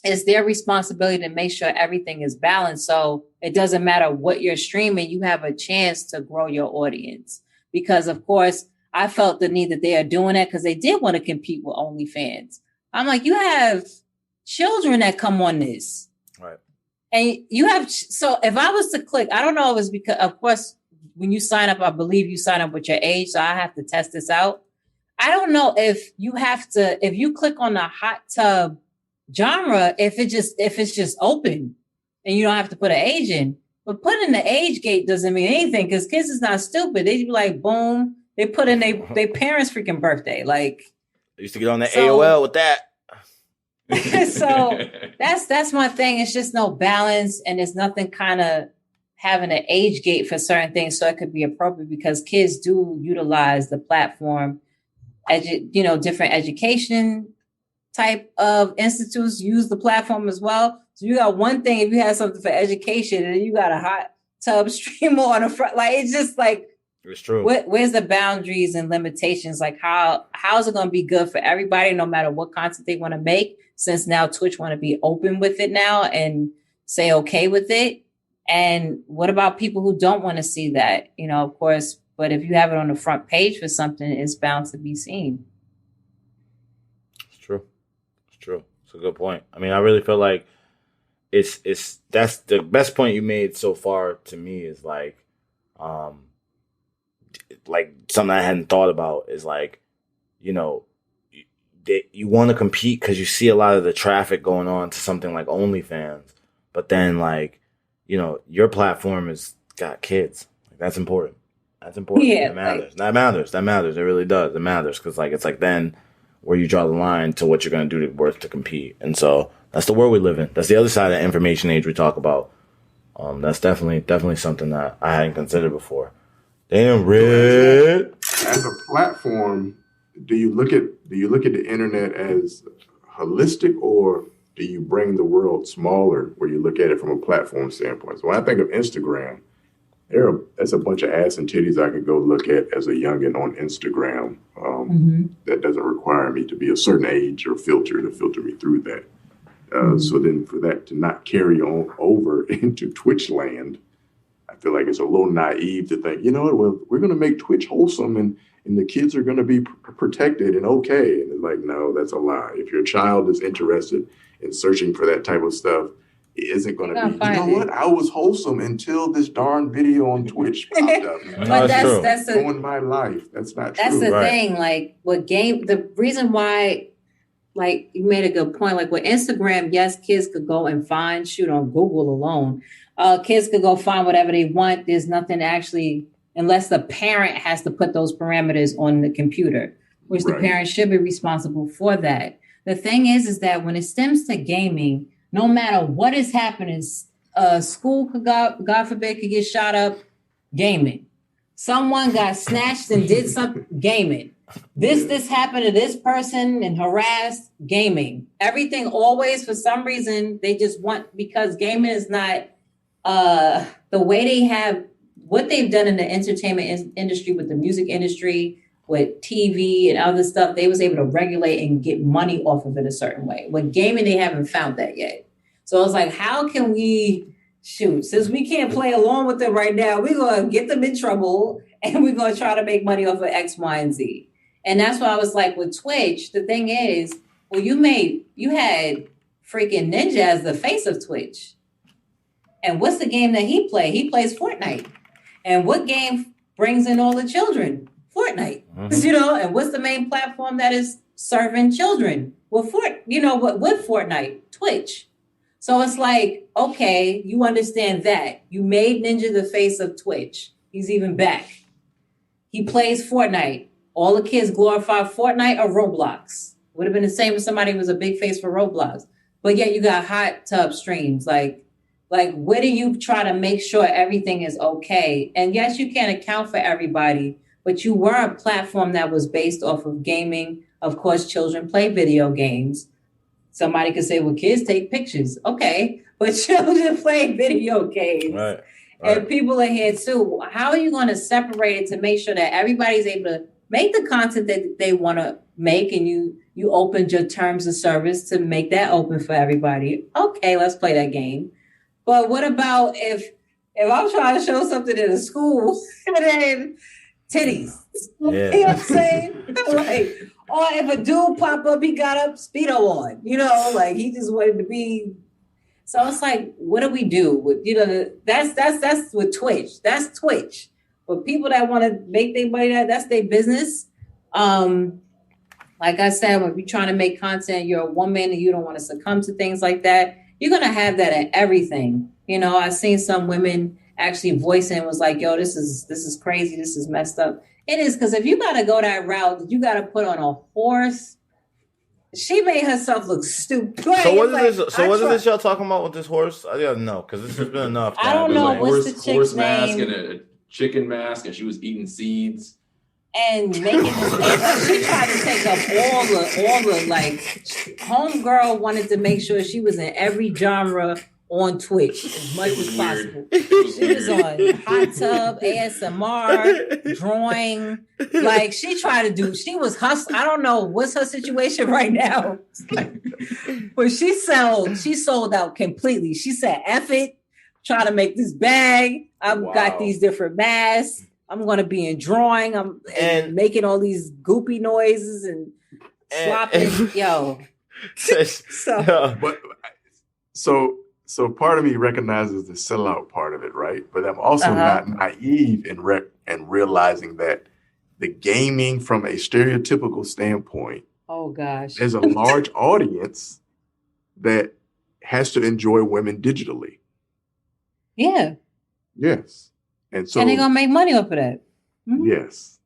it's their responsibility to make sure everything is balanced. So it doesn't matter what you're streaming, you have a chance to grow your audience. Because, of course, I felt the need that they are doing that because they did want to compete with OnlyFans. I'm like, you have children that come on this. Right. And you have, so if I was to click, I don't know if it's because, of course, when you sign up, I believe you sign up with your age. So I have to test this out. I don't know if you have to, if you click on the hot tub genre, if it's just open and you don't have to put an age in. But putting the age gate doesn't mean anything because kids is not stupid. They be like, boom, they put in their parents' freaking birthday. Like, I used to get on the AOL with that. So that's my thing. It's just no balance, and there's nothing kind of having an age gate for certain things, so it could be appropriate because kids do utilize the platform. Different education type of institutes use the platform as well. So you got one thing if you have something for education, and you got a hot tub streamer on the front. Like it's just like it's true. Where's the boundaries and limitations? Like how's it going to be good for everybody, no matter what content they want to make? Since now Twitch want to be open with it now and say okay with it. And what about people who don't want to see that? Of course. But if you have it on the front page for something, it's bound to be seen. It's true. It's a good point. I mean, I really feel like that's the best point you made so far to me is like something I hadn't thought about is like, you want to compete because you see a lot of the traffic going on to something like OnlyFans, but then like, your platform has got kids. Like, that's important. That's important. Yeah, That matters. That matters. It really does. It matters because like it's like then where you draw the line to what you're going to do to compete. And so that's the world we live in. That's the other side of the information age we talk about. That's definitely something that I hadn't considered before. Damn, Red. As a platform, do you look at the internet as holistic, or do you bring the world smaller where you look at it from a platform standpoint? So when I think of Instagram, that's a bunch of ass and titties I could go look at as a youngin' on Instagram. That doesn't require me to be a certain age or filter to filter me through that. So then for that to not carry on over into Twitch land, I feel like it's a little naive to think, well, we're going to make Twitch wholesome and the kids are going to be protected and okay. And it's like, no, that's a lie. If your child is interested in searching for that type of stuff, it isn't going to be, what? I was wholesome until this darn video on Twitch popped up. But that's ruined my life. That's not true. That's the thing. Like the reason why, like you made a good point. Like with Instagram, yes, kids could go and shoot on Google alone. Kids could go find whatever they want. There's nothing actually, unless the parent has to put those parameters on the computer, which the parent should be responsible for that. The thing is that when it stems to gaming, no matter what is happening, school could, God forbid, could get shot up, gaming. Someone got snatched and did something, gaming. This happened to this person and harassed gaming. Everything always, for some reason, they just want, because gaming is not the way they have, what they've done in the entertainment industry, with the music industry, with TV and other stuff, they was able to regulate and get money off of it a certain way. With gaming, they haven't found that yet. So I was like, how can we, since we can't play along with them right now, we're going to get them in trouble and we're going to try to make money off of X, Y, and Z. And that's why I was like, with Twitch, the thing is, well, you had freaking Ninja as the face of Twitch. And what's the game that he plays? He plays Fortnite. And what game brings in all the children? Fortnite. Mm-hmm. And what's the main platform that is serving children with Fortnite? Twitch. So it's like, okay, you understand that. You made Ninja the face of Twitch. He's even back. He plays Fortnite. All the kids glorify Fortnite or Roblox. Would have been the same if somebody was a big face for Roblox. But yet you got hot tub streams. Like where do you try to make sure everything is okay? And yes, you can't account for everybody, but you were a platform that was based off of gaming. Of course, children play video games. Somebody could say, well, kids take pictures. Okay, but children play video games. Right. And people are here too. How are you going to separate it to make sure that everybody's able to make the content that they want to make, and you opened your terms of service to make that open for everybody? Okay, let's play that game. But what about if I'm trying to show something in a school and then titties? Yeah. You know what I'm saying? Or if a dude pop up, he got a Speedo on, he just wanted to be. So it's like, what do we do with, that's with Twitch. That's Twitch. But people that want to make their money, that's their business. Like I said, when you're trying to make content, you're a woman and you don't want to succumb to things like that. You're going to have that in everything. I've seen some women actually voicing, was like, yo, this is crazy. This is messed up. It is, because if you got to go that route, you got to put on a horse. She made herself look stupid. So what is this? So what is this y'all talking about with this horse? I don't know, because this has been enough. I don't know. What's the chick's horse name? Mask and a chicken mask, and she was eating seeds. And making this, she tried to take up all the homegirl wanted to make sure she was in every genre on Twitch as much as possible. She was on hot tub, ASMR, drawing. She was hustling. I don't know what's her situation right now. But she sold out completely. She said, F it, try to make this bag. I've got these different masks. I'm going to be in drawing. I'm making all these goopy noises and slopping. So part of me recognizes the sellout part of it, right? But I'm also not naive in realizing that the gaming from a stereotypical standpoint, there's a large audience that has to enjoy women digitally. Yeah. Yes. And they're going to make money off of that. Mm-hmm. Yes.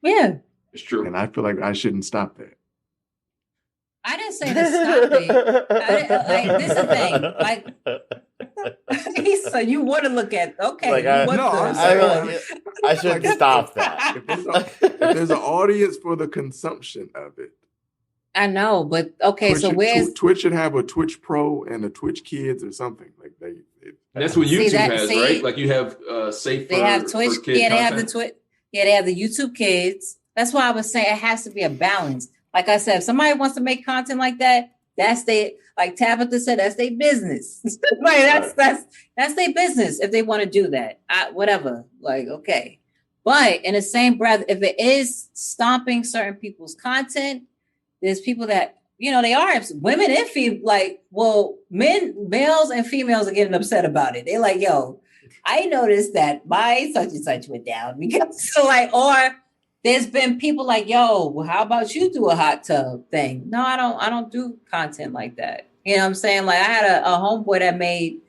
Yeah. It's true. And I feel like I shouldn't stop that. I didn't say to stop it. This is the thing. So you want to look at, I shouldn't stop that. If there's an audience for the consumption of it. I know, but okay, Twitch, so where's... Twitch should have a Twitch Pro and a Twitch Kids or something. That's what YouTube has, right? Like you have safe. They have Twitch. They have the Twitch. Yeah, they have the YouTube Kids. That's why I was saying it has to be a balance. Like I said, if somebody wants to make content like that, that's like Tabitha said, that's their business. That's their business if they want to do that. Whatever. Okay. But in the same breath, if it is stomping certain people's content, there's people that, they are women and males and females are getting upset about it. They're like, yo, I noticed that my such and such went down because or there's been people like, yo, well, how about you do a hot tub thing? No, I don't do content like that. You know what I'm saying? Like I had a homeboy that made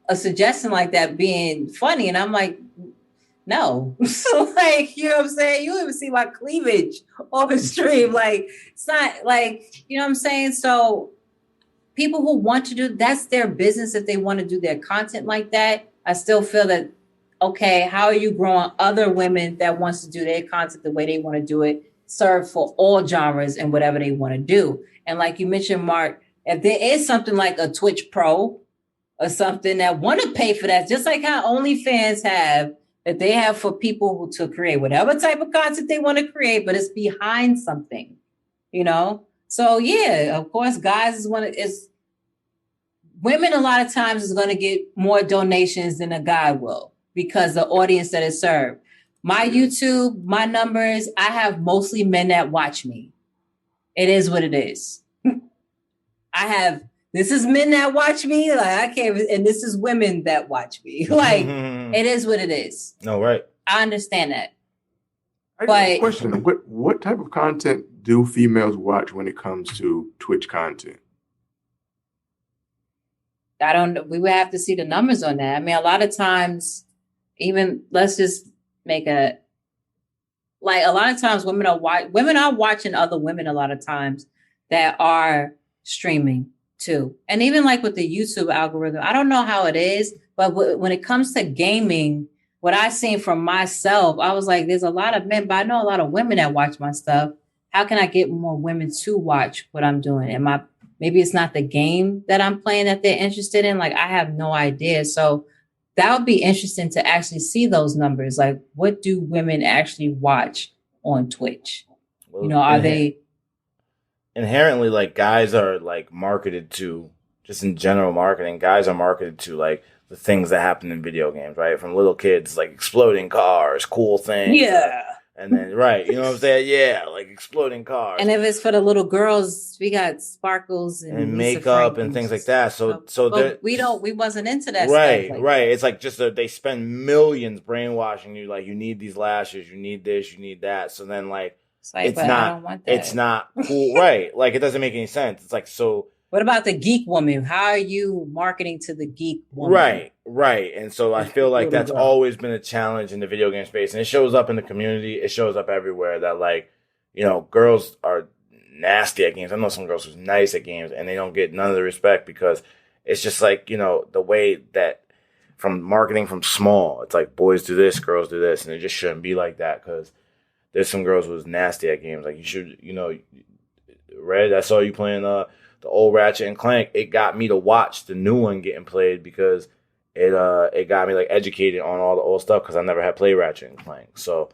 a suggestion like that being funny. And I'm like, no. So you know what I'm saying? You even see my cleavage on the stream. It's not you know what I'm saying? So people who want to do, that's their business. If they want to do their content like that, I still feel that, okay, how are you growing other women that wants to do their content the way they want to do it serve for all genres and whatever they want to do. And like you mentioned, Mark, if there is something like a Twitch Pro or something that want to pay for that, just like how OnlyFans have, that they have for people to create whatever type of content they want to create, but it's behind something, you know? So yeah, of course, guys is women a lot of times is going to get more donations than a guy will because the audience that is served. My YouTube, my numbers, I have mostly men that watch me. It is what it is. This is men that watch me. Like I can't, and this is women that watch me. Like it is what it is. No, right. I understand that. I have a question. What type of content do females watch when it comes to Twitch content? I don't know. We would have to see the numbers on that. I mean, a lot of times, even let's just make a lot of times women are watching other women a lot of times that are streaming too. And even like with the YouTube algorithm, I don't know how it is, but when it comes to gaming, what I've seen from myself, I was like, there's a lot of men, but I know a lot of women that watch my stuff. How can I get more women to watch what I'm doing? Maybe it's not the game that I'm playing that they're interested in. Like, I have no idea. So that would be interesting to actually see those numbers. Like, what do women actually watch on Twitch? Well, are they inherently, like, guys are like marketed to, just in general marketing, guys are marketed to like the things that happen in video games, right? From little kids, like exploding cars, cool things. Yeah. And then, right, you know what I'm saying? Yeah, like exploding cars. And if it's for the little girls, we got sparkles and makeup and things like that. So we wasn't into that right, stuff. Right. It's like just they spend millions brainwashing you. Like, you need these lashes, you need this, you need that. So then, like it's not, I don't want that. It's not cool, right? Like, it doesn't make any sense. It's like, so. What about the geek woman? How are you marketing to the geek woman? Right. And so I feel like that's always been a challenge in the video game space. And it shows up in the community. It shows up everywhere that, like, you know, girls are nasty at games. I know some girls who's nice at games and they don't get none of the respect because it's just like, you know, the way that from marketing from small, it's like boys do this, girls do this. And it just shouldn't be like that because there's some girls who's nasty at games. Like, you should, you know, Red, I saw you playing the old Ratchet and Clank. It got me to watch the new one getting played because it got me like educated on all the old stuff because I never had played Ratchet and Clank. So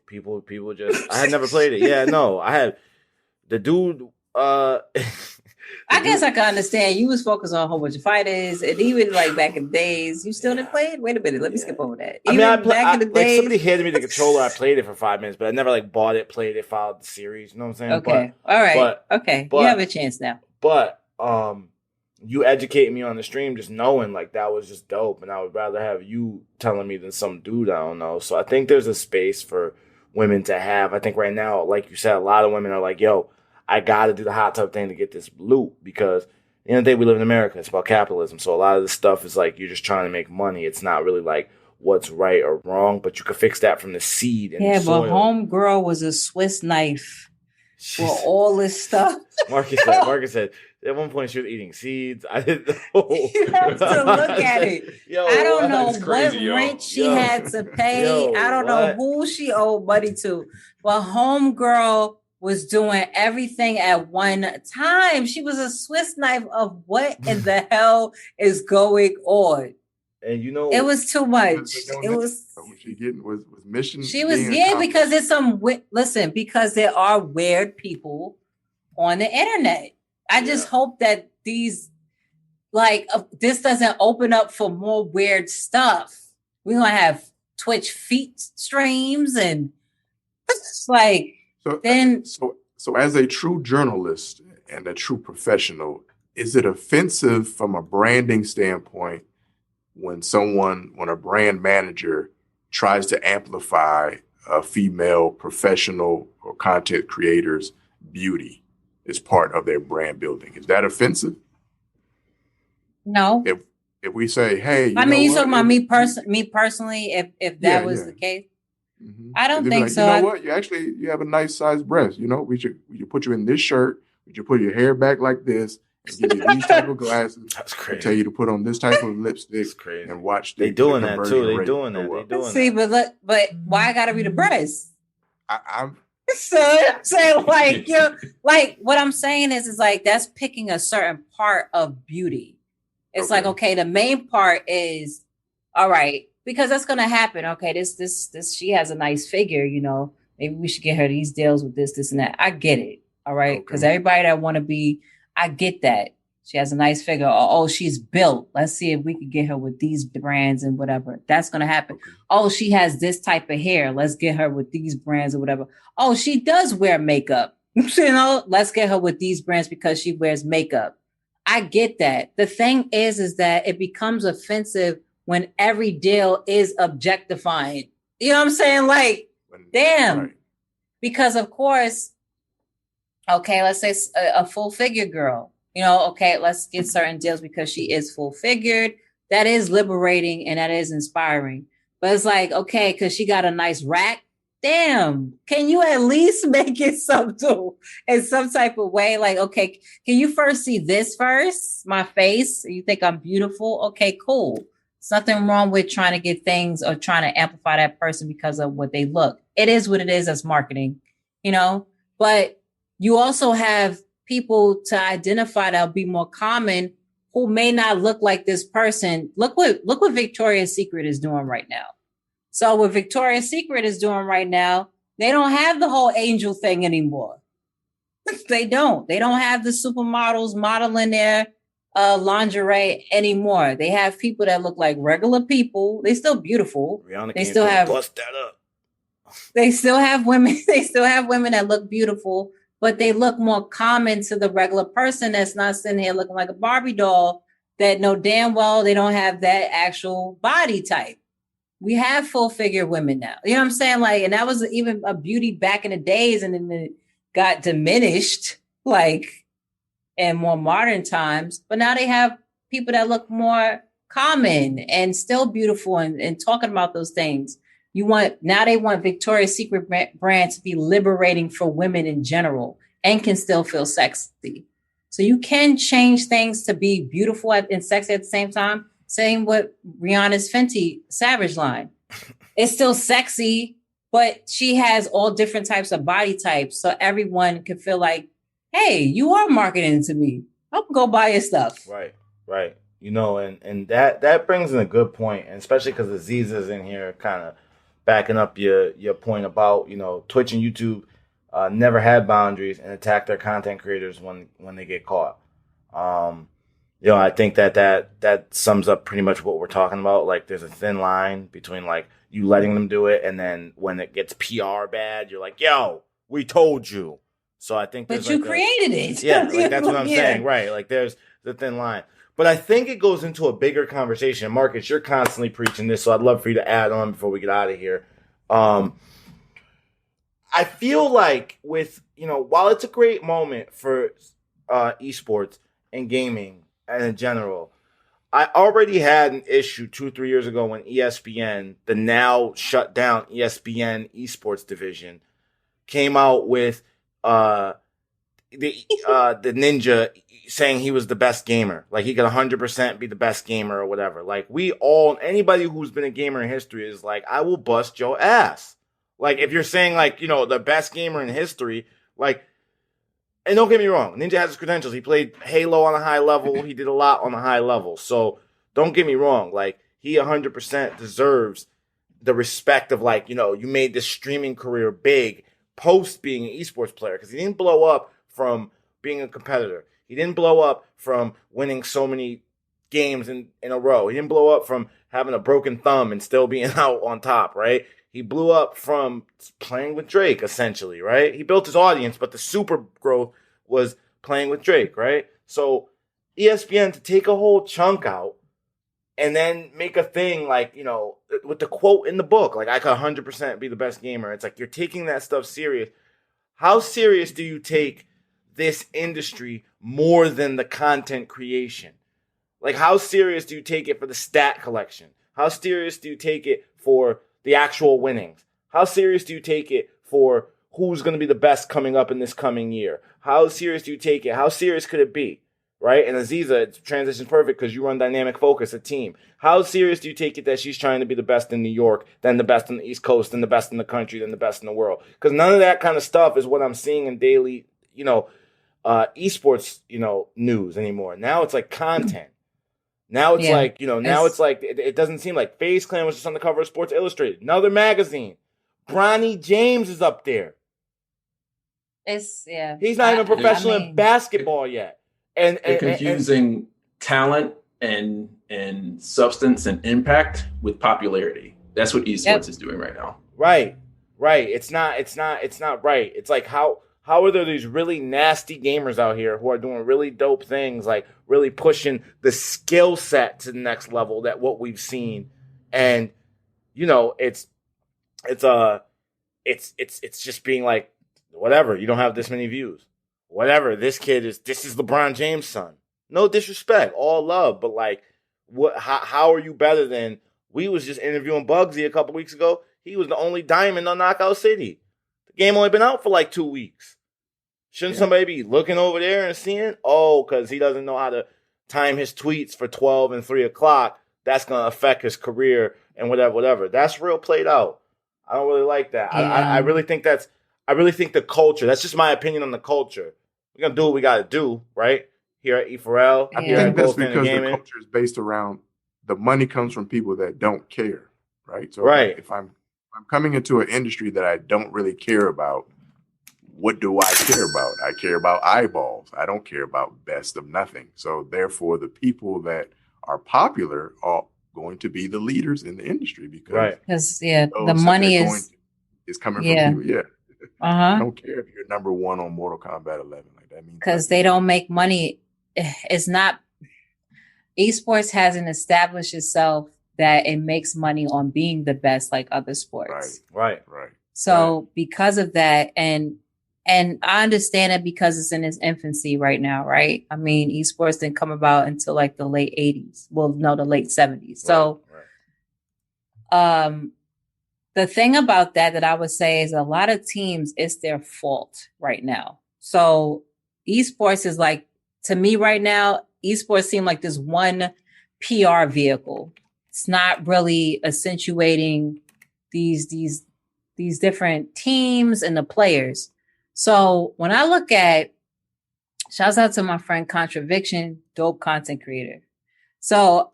people just I had never played it. Yeah, no, I had the dude. I guess I can understand. You was focused on a whole bunch of fighters, and even like back in the days, you still didn't play it. Wait a minute, let me skip over that. Even back in the days, somebody handed me the controller. I played it for 5 minutes, but I never like bought it, played it, followed the series. You know what I'm saying? Okay, all right, okay, you have a chance now. But you educated me on the stream, just knowing like that was just dope, and I would rather have you telling me than some dude I don't know. So I think there's a space for women to have. I think right now, like you said, a lot of women are like, yo, I got to do the hot tub thing to get this loot because at the end of the day, we live in America. It's about capitalism. So a lot of this stuff is like you're just trying to make money. It's not really like what's right or wrong, but you can fix that from the seed and the soil. But homegirl was a Swiss knife for all this stuff. Marcus said, at one point she was eating seeds. I didn't know. You have to look at it. I don't know what rent she had to pay. I don't know who she owed money to. But homegirl was doing everything at one time. She was a Swiss knife of what in the hell is going on? And you know, it was too much. It was. She getting was mission. She was because it's because there are weird people on the internet. I just hope that these this doesn't open up for more weird stuff. We're gonna have Twitch feet streams and it's like. So as a true journalist and a true professional, is it offensive from a branding standpoint when a brand manager tries to amplify a female professional or content creator's beauty as part of their brand building? Is that offensive? No. If we say, hey, you talking about me personally, if that was the case. Mm-hmm. I don't think so. You know what? You have a nice sized breast. You know, we should put you in this shirt. We should put your hair back like this and give you these type of glasses. That's crazy. And tell you to put on this type of lipstick and watch. They doing that too. They doing that. See, but why I gotta be the breast? I'm So I'm saying, like, like what I'm saying is like that's picking a certain part of beauty. It's like, okay, the main part is all right, because that's gonna happen. Okay, this she has a nice figure, maybe we should get her these deals with this and that. I get it. All right. Because everybody that want to be, I get that. She has a nice figure. Oh, she's built. Let's see if we can get her with these brands and whatever. That's going to happen. Oh, she has this type of hair. Let's get her with these brands or whatever. Oh, she does wear makeup. Let's get her with these brands because she wears makeup. I get that. The thing is that it becomes offensive when every deal is objectifying. You know what I'm saying? Like, damn. Right. Because of course, okay, let's say a full figure girl, okay, let's get certain deals because she is full figured. That is liberating and that is inspiring. But it's like, okay, because she got a nice rack. Damn, can you at least make it subtle in some type of way? Like, okay, can you first see this first? My face? You think I'm beautiful? Okay, cool. There's nothing wrong with trying to get things or trying to amplify that person because of what they look. It is what it is as marketing, but you also have people to identify that'll be more common who may not look like this person. Look what Victoria's Secret is doing right now. So what Victoria's Secret is doing right now, they don't have the whole angel thing anymore. They don't. They don't have the supermodels modeling their lingerie anymore. They have people that look like regular people. They're still beautiful. Rihanna they still have bust that up. They still have women. They still have women that look beautiful, but they look more common to the regular person that's not sitting here looking like a Barbie doll that know damn well they don't have that actual body type. We have full figure women now. You know what I'm saying? Like, and that was even a beauty back in the days, and then it got diminished, like in more modern times. But now they have people that look more common and still beautiful and talking about those things. Now they want Victoria's Secret brand to be liberating for women in general and can still feel sexy. So you can change things to be beautiful and sexy at the same time. Same with Rihanna's Fenty Savage line. It's still sexy, but she has all different types of body types. So everyone can feel like, hey, you are marketing to me. I'll go buy your stuff. Right. And that brings in a good point, and especially because Aziz is in here kind of backing up your point about, Twitch and YouTube never had boundaries and attack their content creators when they get caught. I think that sums up pretty much what we're talking about. Like, there's a thin line between like you letting them do it, and then when it gets PR bad, you're like, yo, we told you. So I think, but you created it. Yeah, like that's what I'm saying, right? Like, there's the thin line. But I think it goes into a bigger conversation. Marcus, you're constantly preaching this, so I'd love for you to add on before we get out of here. I feel like with, while it's a great moment for esports and gaming and in general, I already had an issue 2-3 years ago when ESPN, the now shut down ESPN esports division, came out with the Ninja saying he was the best gamer. Like, he could 100% be the best gamer or whatever. Like, anybody who's been a gamer in history is like, I will bust your ass. Like, if you're saying, like, the best gamer in history, like, and don't get me wrong, Ninja has his credentials. He played Halo on a high level. He did a lot on a high level. So don't get me wrong. Like, he 100% deserves the respect of, like, you made this streaming career big post being an esports player, because he didn't blow up from being a competitor. He didn't blow up from winning so many games in a row. He didn't blow up from having a broken thumb and still being out on top, right? He blew up from playing with Drake, essentially, right? He built his audience, but the super growth was playing with Drake, right? So ESPN to take a whole chunk out and then make a thing like, with the quote in the book, like, I could 100% be the best gamer. It's like, you're taking that stuff serious. How serious do you take this industry more than the content creation? Like, how serious do you take it for the stat collection? How serious do you take it for the actual winnings? How serious do you take it for who's going to be the best coming up in this coming year? How serious do you take it? How serious could it be? right? And Aziza, transition's perfect because you run Dynamic Focus, a team. How serious do you take it that she's trying to be the best in New York, then the best on the East Coast, then the best in the country, then the best in the world? Because none of that kind of stuff is what I'm seeing in daily, esports, news anymore. Now it's like content. Now it's it doesn't seem like FaZe Clan was just on the cover of Sports Illustrated, another magazine. Bronny James is up there. He's not even professional in basketball yet. And confusing talent and substance and impact with popularity. That's what esports is doing right now. Right. It's not right. It's like how are there these really nasty gamers out here who are doing really dope things, like really pushing the skill set to the next level that what we've seen, and it's just being like, whatever, you don't have this many views, whatever, this is LeBron James' son. No disrespect, all love, but like, what? How are you better than? We was just interviewing Bugsy a couple weeks ago. He was the only diamond on Knockout City. The game only been out for like 2 weeks. Shouldn't somebody be looking over there and seeing? Oh, because he doesn't know how to time his tweets for 12 and 3 o'clock. That's going to affect his career and whatever. That's real played out. I don't really like that. Yeah. I really think the culture, that's just my opinion on the culture. We're going to do what we got to do, right? Here at E4L. I think that's because the culture is based around the money comes from people that don't care, right? So if I'm coming into an industry that I don't really care about, what do I care about? I care about eyeballs. I don't care about best of nothing. So therefore, the people that are popular are going to be the leaders in the industry because the money is coming from people. Yeah. I don't care if you're number one on Mortal Kombat 11. Like that means because they don't make money. It's not. Esports hasn't established itself that it makes money on being the best like other sports. Right. So because of that, and I understand it because it's in its infancy right now, right? I mean, esports didn't come about until like the late 80s. Well, no, the late 70s. So the thing about that I would say is a lot of teams, it's their fault right now. So esports is like, to me right now, esports seem like this one PR vehicle. It's not really accentuating these different teams and the players. So when I look at, shouts out to my friend Contraviction, dope content creator. So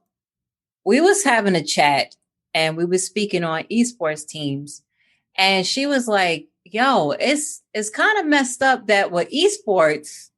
we was having a chat and we was speaking on esports teams, and she was like, yo, it's kind of messed up that with esports,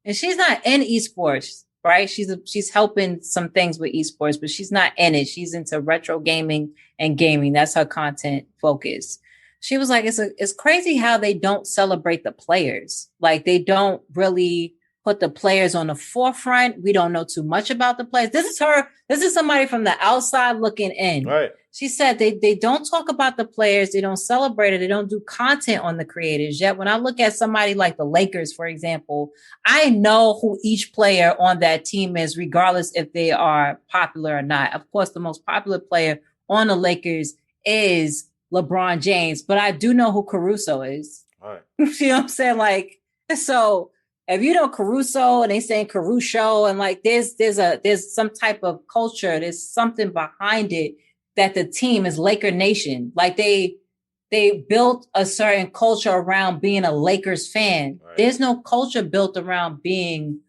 and she's not in esports, right? She's helping some things with esports, but she's not in it. She's into retro gaming and gaming. That's her content focus. She was like, it's crazy how they don't celebrate the players. Like they don't really put the players on the forefront. We don't know too much about the players. This is somebody from the outside looking in. Right. She said they don't talk about the players. They don't celebrate it. They don't do content on the creators. Yet when I look at somebody like the Lakers, for example, I know who each player on that team is, regardless if they are popular or not. Of course, the most popular player on the Lakers is LeBron James, but I do know who Caruso is. All right. You know what I'm saying? Like, so if you know Caruso and they saying Caruso, and like there's some type of culture, there's something behind it that the team is Laker Nation. Like they built a certain culture around being a Lakers fan. Right. There's no culture built around being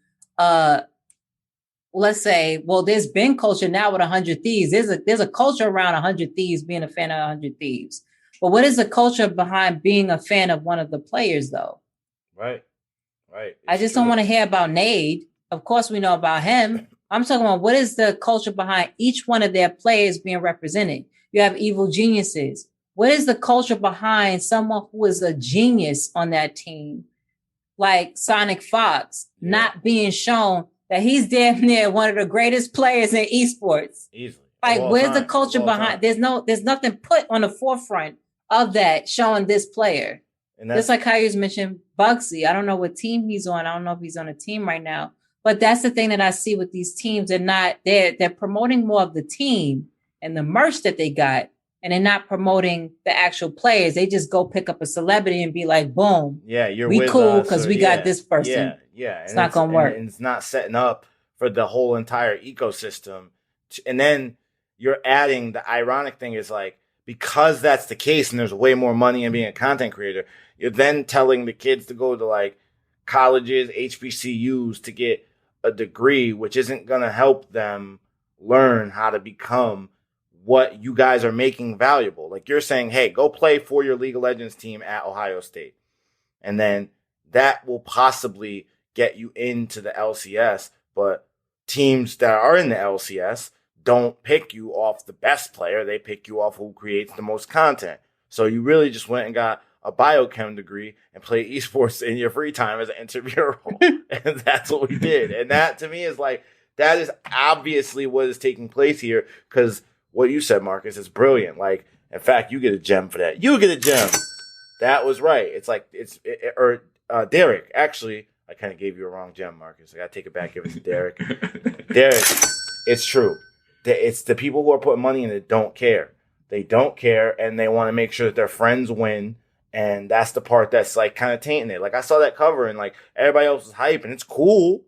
let's say, well, there's been culture now with 100 Thieves. There's a culture around 100 Thieves, being a fan of 100 Thieves. But what is the culture behind being a fan of one of the players, though? Right. I just don't want to hear about Nade. Of course, we know about him. I'm talking about what is the culture behind each one of their players being represented. You have evil geniuses. What is the culture behind someone who is a genius on that team, like Sonic Fox, not being shown that he's damn near one of the greatest players in esports? Easily. Like, where's the culture behind? There's nothing put on the forefront of that showing this player. And just like how you mentioned Bugsy. I don't know what team he's on. I don't know if he's on a team right now. But that's the thing that I see with these teams. They're promoting more of the team and the merch that they got and they're not promoting the actual players. They just go pick up a celebrity and be like, boom. Yeah, you're we with cool us, because we got this person. Yeah. It's not going to work. And it's not setting up for the whole entire ecosystem. And then you're adding, the ironic thing is like, because that's the case and there's way more money in being a content creator, you're then telling the kids to go to like colleges, HBCUs to get a degree, which isn't going to help them learn how to become what you guys are making valuable. Like you're saying, hey, go play for your League of Legends team at Ohio State. And then that will possibly get you into the LCS. But teams that are in the LCS don't pick you off the best player. They pick you off who creates the most content. So you really just went and got a biochem degree and play esports in your free time as an intramural. And that's what we did. And that to me is like, that is obviously what is taking place here, because what you said, Marcus, is brilliant. Like, in fact, you get a gem for that. You get a gem. That was right. It's like, Derek, actually, I kind of gave you a wrong gem, Marcus. I got to take it back, give it to Derek. Derek, it's true. It's the people who are putting money in it don't care. They don't care, and they want to make sure that their friends win. And that's the part that's like kind of tainting it. Like I saw that cover and like everybody else was hype, and it's cool.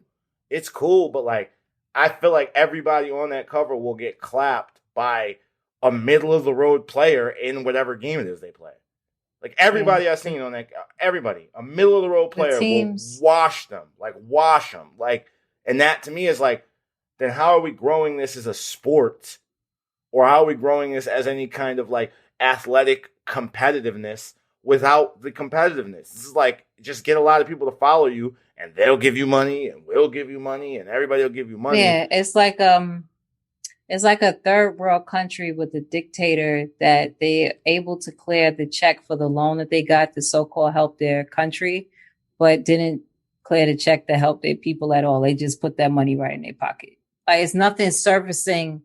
It's cool, but like I feel like everybody on that cover will get clapped by a middle of the road player in whatever game it is they play. Like everybody I've seen on that, everybody, a middle of the road player will wash them. Like, and that to me is like, then how are we growing this as a sport? Or how are we growing this as any kind of like athletic competitiveness without the competitiveness? This is like, just get a lot of people to follow you and they'll give you money and we'll give you money and everybody will give you money. Yeah, it's like a third world country with a dictator that they're able to clear the check for the loan that they got to so-called help their country, but didn't clear the check to help their people at all. They just put that money right in their pocket. Like it's nothing servicing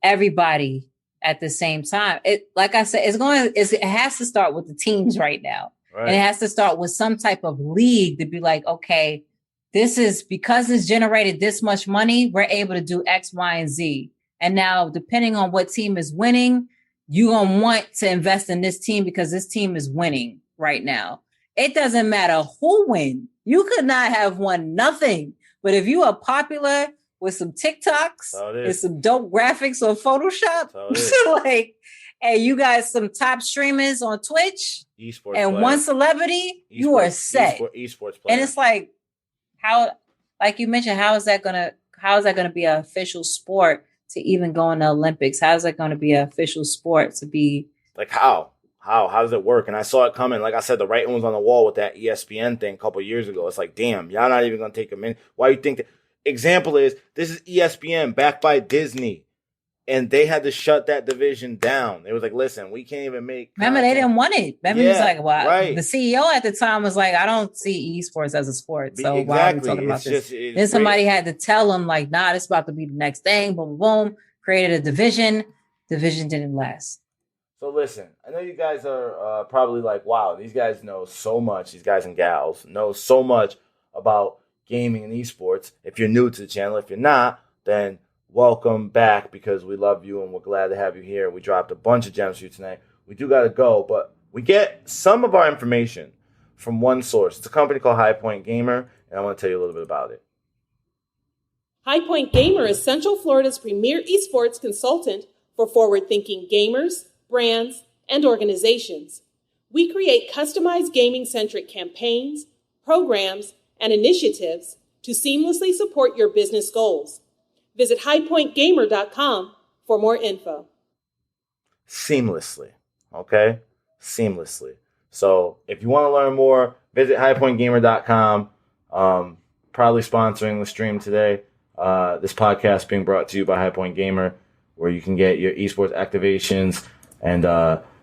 everybody at the same time. It, like I said, it has to start with the teams right now. Right. And it has to start with some type of league to be like, okay, this is because it's generated this much money, we're able to do X, Y, and Z. And now, depending on what team is winning, you're going to want to invest in this team because this team is winning right now. It doesn't matter who wins. You could not have won nothing. But if you are popular with some TikToks and some dope graphics on Photoshop, like, and you got some top streamers on Twitch esports and player. One celebrity, you are set. Esports player. And it's like, how, like you mentioned, how is that gonna be an official sport to even go in the Olympics? How is that going to be an official sport to be? Like how does it work? And I saw it coming. Like I said, the writing was on the wall with that ESPN thing a couple of years ago. It's like, damn, y'all not even going to take a minute. Why you think that? Example is, this is ESPN backed by Disney. And they had to shut that division down. They was like, listen, we can't even make content. Remember, they didn't want it. Remember, he was like, well, right. The CEO at the time was like, I don't see esports as a sport. So exactly. why are we talking about this? Then somebody had to tell them, like, nah, this is about to be the next thing. Boom, boom, boom. Created a division. Division didn't last. So listen, I know you guys are probably like, wow, these guys know so much. These guys and gals know so much about gaming and esports. If you're new to the channel, if you're not, then welcome back, because we love you and we're glad to have you here. We dropped a bunch of gems for you tonight. We do got to go, but we get some of our information from one source. It's a company called High Point Gamer, and I want to tell you a little bit about it. High Point Gamer is Central Florida's premier esports consultant for forward-thinking gamers, brands, and organizations. We create customized gaming-centric campaigns, programs, and initiatives to seamlessly support your business goals. Visit highpointgamer.com for more info. Seamlessly, okay? Seamlessly. So if you want to learn more, visit highpointgamer.com. Proudly sponsoring the stream today. This podcast being brought to you by High Point Gamer, where you can get your esports activations and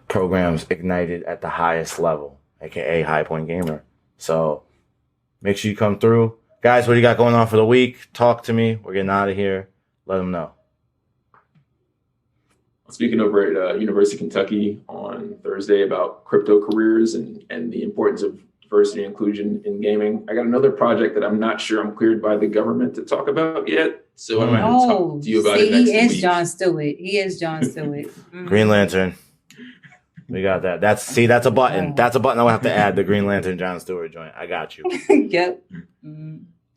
programs ignited at the highest level, aka High Point Gamer. So make sure you come through. Guys, what do you got going on for the week? Talk to me. We're getting out of here. Let them know. Speaking over at University of Kentucky on Thursday about crypto careers and the importance of diversity and inclusion in gaming. I got another project that I'm not sure I'm cleared by the government to talk about yet. So I'm going to talk to you about it next week. John Stewart. He is John Stewart. Green Lantern. We got that. That's a button. That's a button I would have to add, the Green Lantern John Stewart joint. I got you. Yep.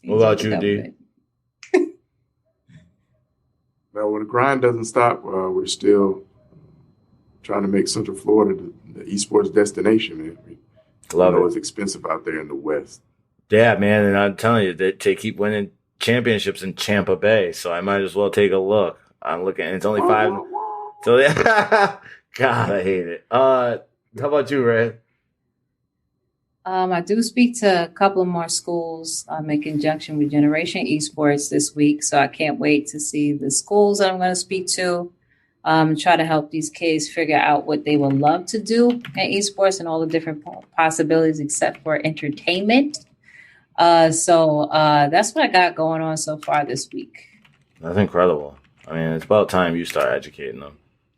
What about you, D? Well, when the grind doesn't stop, we're still trying to make Central Florida the esports destination, man. Love it. It's expensive out there in the West. Yeah, man, and I'm telling you, they keep winning championships in Tampa Bay, so I might as well take a look. I'm looking, and it's only 5. So, God, I hate it. How about you, Ray? I do speak to a couple of more schools in conjunction with Generation Esports this week, so I can't wait to see the schools that I'm going to speak to. Try to help these kids figure out what they would love to do in esports and all the different possibilities except for entertainment. So that's what I got going on so far this week. That's incredible. I mean, it's about time you start educating them.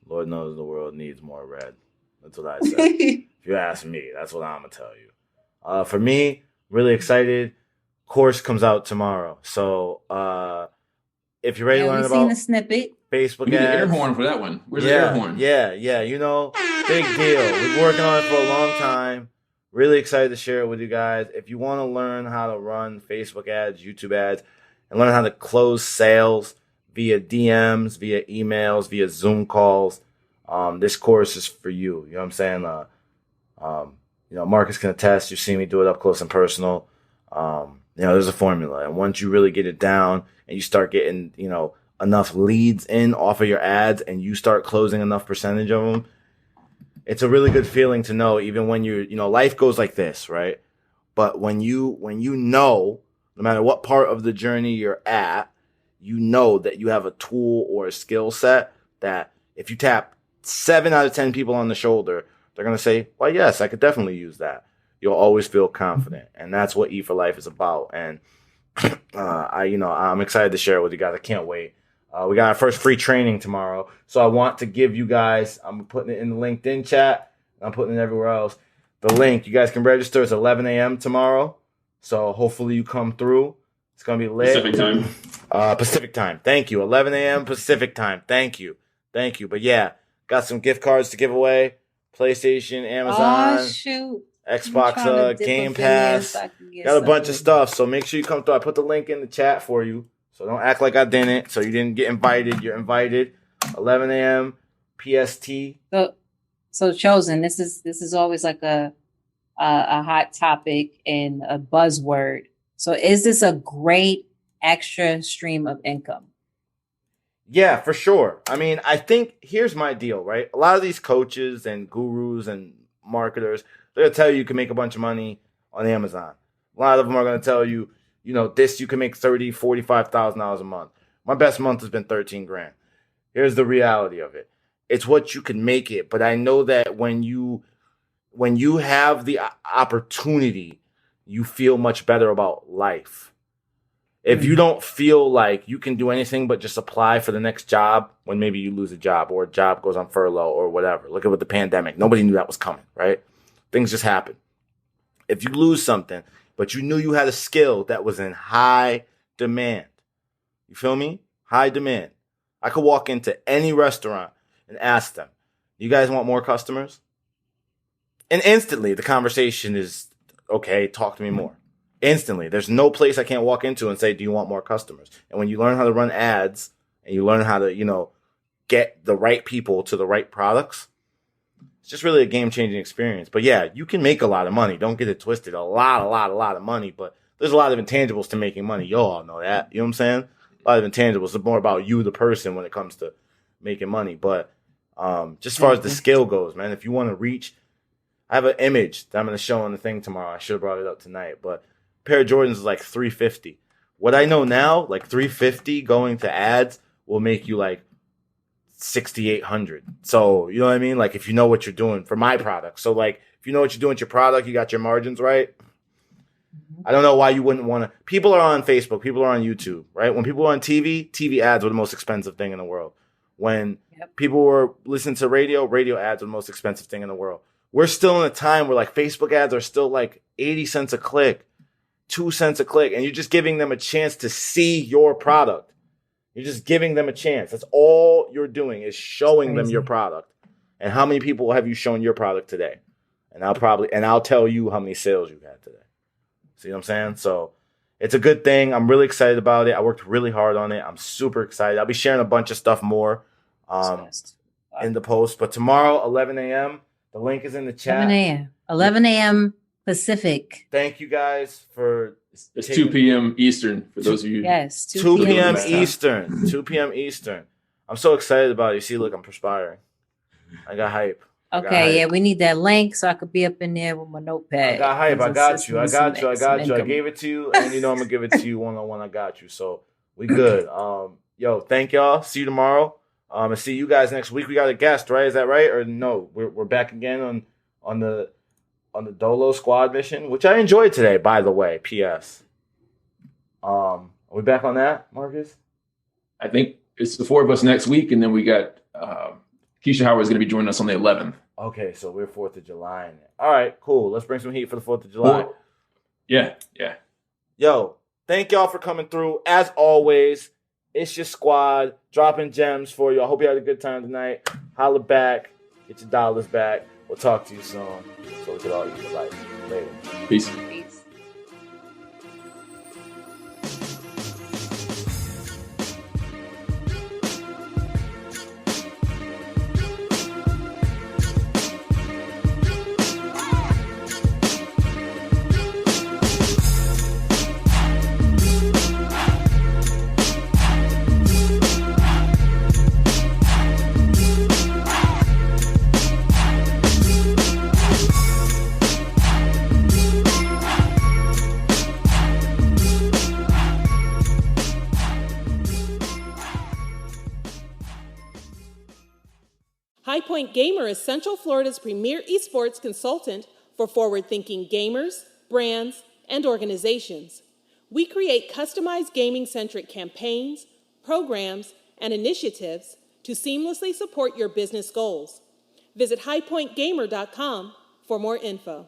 Lord knows the world needs more red. That's what I said. If you ask me, that's what I'm going to tell you. For me, really excited. Course comes out tomorrow. So if you're ready to learn about... seen the snippet. Facebook we need ads. an air horn for that one. Where's the air horn? Yeah. You know, big deal. We've been working on it for a long time. Really excited to share it with you guys. If you want to learn how to run Facebook ads, YouTube ads, and learn how to close sales via DMs, via emails, via Zoom calls, this course is for you. You know what I'm saying? You know, Marcus can attest. You've seen me do it up close and personal. You know, there's a formula. And once you really get it down and you start getting, you know, enough leads in off of your ads and you start closing enough percentage of them, it's a really good feeling to know, even when you know, life goes like this, right? But when you know, no matter what part of the journey you're at, you know that you have a tool or a skill set that if you tap 7 out of 10 people on the shoulder, they're going to say, well, yes, I could definitely use that. You'll always feel confident. And that's what E for Life is about. And I'm excited to share it with you guys. I can't wait. We got our first free training tomorrow. So I want to give you guys, I'm putting it in the LinkedIn chat. I'm putting it everywhere else. The link, you guys can register. It's 11 a.m. tomorrow. So hopefully you come through. It's going to be lit. Pacific time. Pacific time. Thank you. 11 a.m. Pacific time. Thank you. But yeah, got some gift cards to give away. PlayStation, Amazon, Xbox, Game Pass. Got a bunch of stuff. So make sure you come through. I put the link in the chat for you. So don't act like I didn't. So you didn't get invited. You're invited. 11 a.m. PST. So Chosen, this is always like a hot topic and a buzzword. So is this a great extra stream of income? Yeah, for sure. I mean, I think here's my deal, right? A lot of these coaches and gurus and marketers, they're going to tell you can make a bunch of money on Amazon. A lot of them are going to tell you, you know, this, you can make $30,000, $45,000 a month. My best month has been 13 grand. Here's the reality of it. It's what you can make it. But I know that when you have the opportunity, you feel much better about life. If you don't feel like you can do anything but just apply for the next job when maybe you lose a job or a job goes on furlough or whatever. Look at what the pandemic. Nobody knew that was coming, right? Things just happen. If you lose something, but you knew you had a skill that was in high demand. You feel me? High demand. I could walk into any restaurant and ask them, you guys want more customers? And instantly the conversation is, okay, talk to me more. Instantly. There's no place I can't walk into and say, do you want more customers? And when you learn how to run ads and you learn how to, you know, get the right people to the right products, it's just really a game-changing experience. But yeah, you can make a lot of money. Don't get it twisted. A lot of money. But there's a lot of intangibles to making money. You all know that. You know what I'm saying? A lot of intangibles. It's more about you, the person, when it comes to making money. But just as far as the skill goes, man, if you want to reach, I have an image that I'm going to show on the thing tomorrow. I should have brought it up tonight. But a pair of Jordans is like $350. What I know now, like $350 going to ads will make you like $6,800. So, you know what I mean? Like, if you know what you're doing for my product. So, like, if you know what you're doing with your product, you got your margins right. I don't know why you wouldn't want to. People are on Facebook. People are on YouTube, right? When people are on TV, TV ads were the most expensive thing in the world. When people were listening to radio, radio ads were the most expensive thing in the world. We're still in a time where, like, Facebook ads are still like 80 cents a click, 2 cents a click, and you're just giving them a chance to see your product. You're just giving them a chance. That's all you're doing is showing them your product. And how many people have you shown your product today? And I'll tell you how many sales you had today. See what I'm saying? So it's a good thing. I'm really excited about it. I worked really hard on it. I'm super excited. I'll be sharing a bunch of stuff more in the post. But tomorrow, 11 a.m., the link is in the chat. 11 a.m. Pacific. Thank you guys for... It's 2 p.m. Eastern for those of you. Yes, 2 p.m. Eastern. 2 p.m. Eastern. I'm so excited about it. You see, look, I'm perspiring. I got hype. Okay, yeah, we need that link so I could be up in there with my notepad. I got hype. I got you. I gave it to you, and you know I'm gonna give it to you one-on-one. I got you. So we good. Yo, thank y'all. See you tomorrow. And see you guys next week. We got a guest, right? Is that right? Or no? We're back again on the Dolo squad mission, which I enjoyed today, by the way. P.S. Are we back on that, Marcus? I think it's the 4 of us next week, and then we got Keisha Howard is going to be joining us on the 11th. Okay, so we're 4th of July. All right, cool. Let's bring some heat for the 4th of July. Yeah. Yo, thank y'all for coming through. As always, it's your squad dropping gems for you. I hope you had a good time tonight. Holla back. Get your dollars back. We'll talk to you soon. So we can all eat your life. Later. Peace. High Point Gamer is Central Florida's premier esports consultant for forward-thinking gamers, brands, and organizations. We create customized gaming-centric campaigns, programs, and initiatives to seamlessly support your business goals. Visit highpointgamer.com for more info.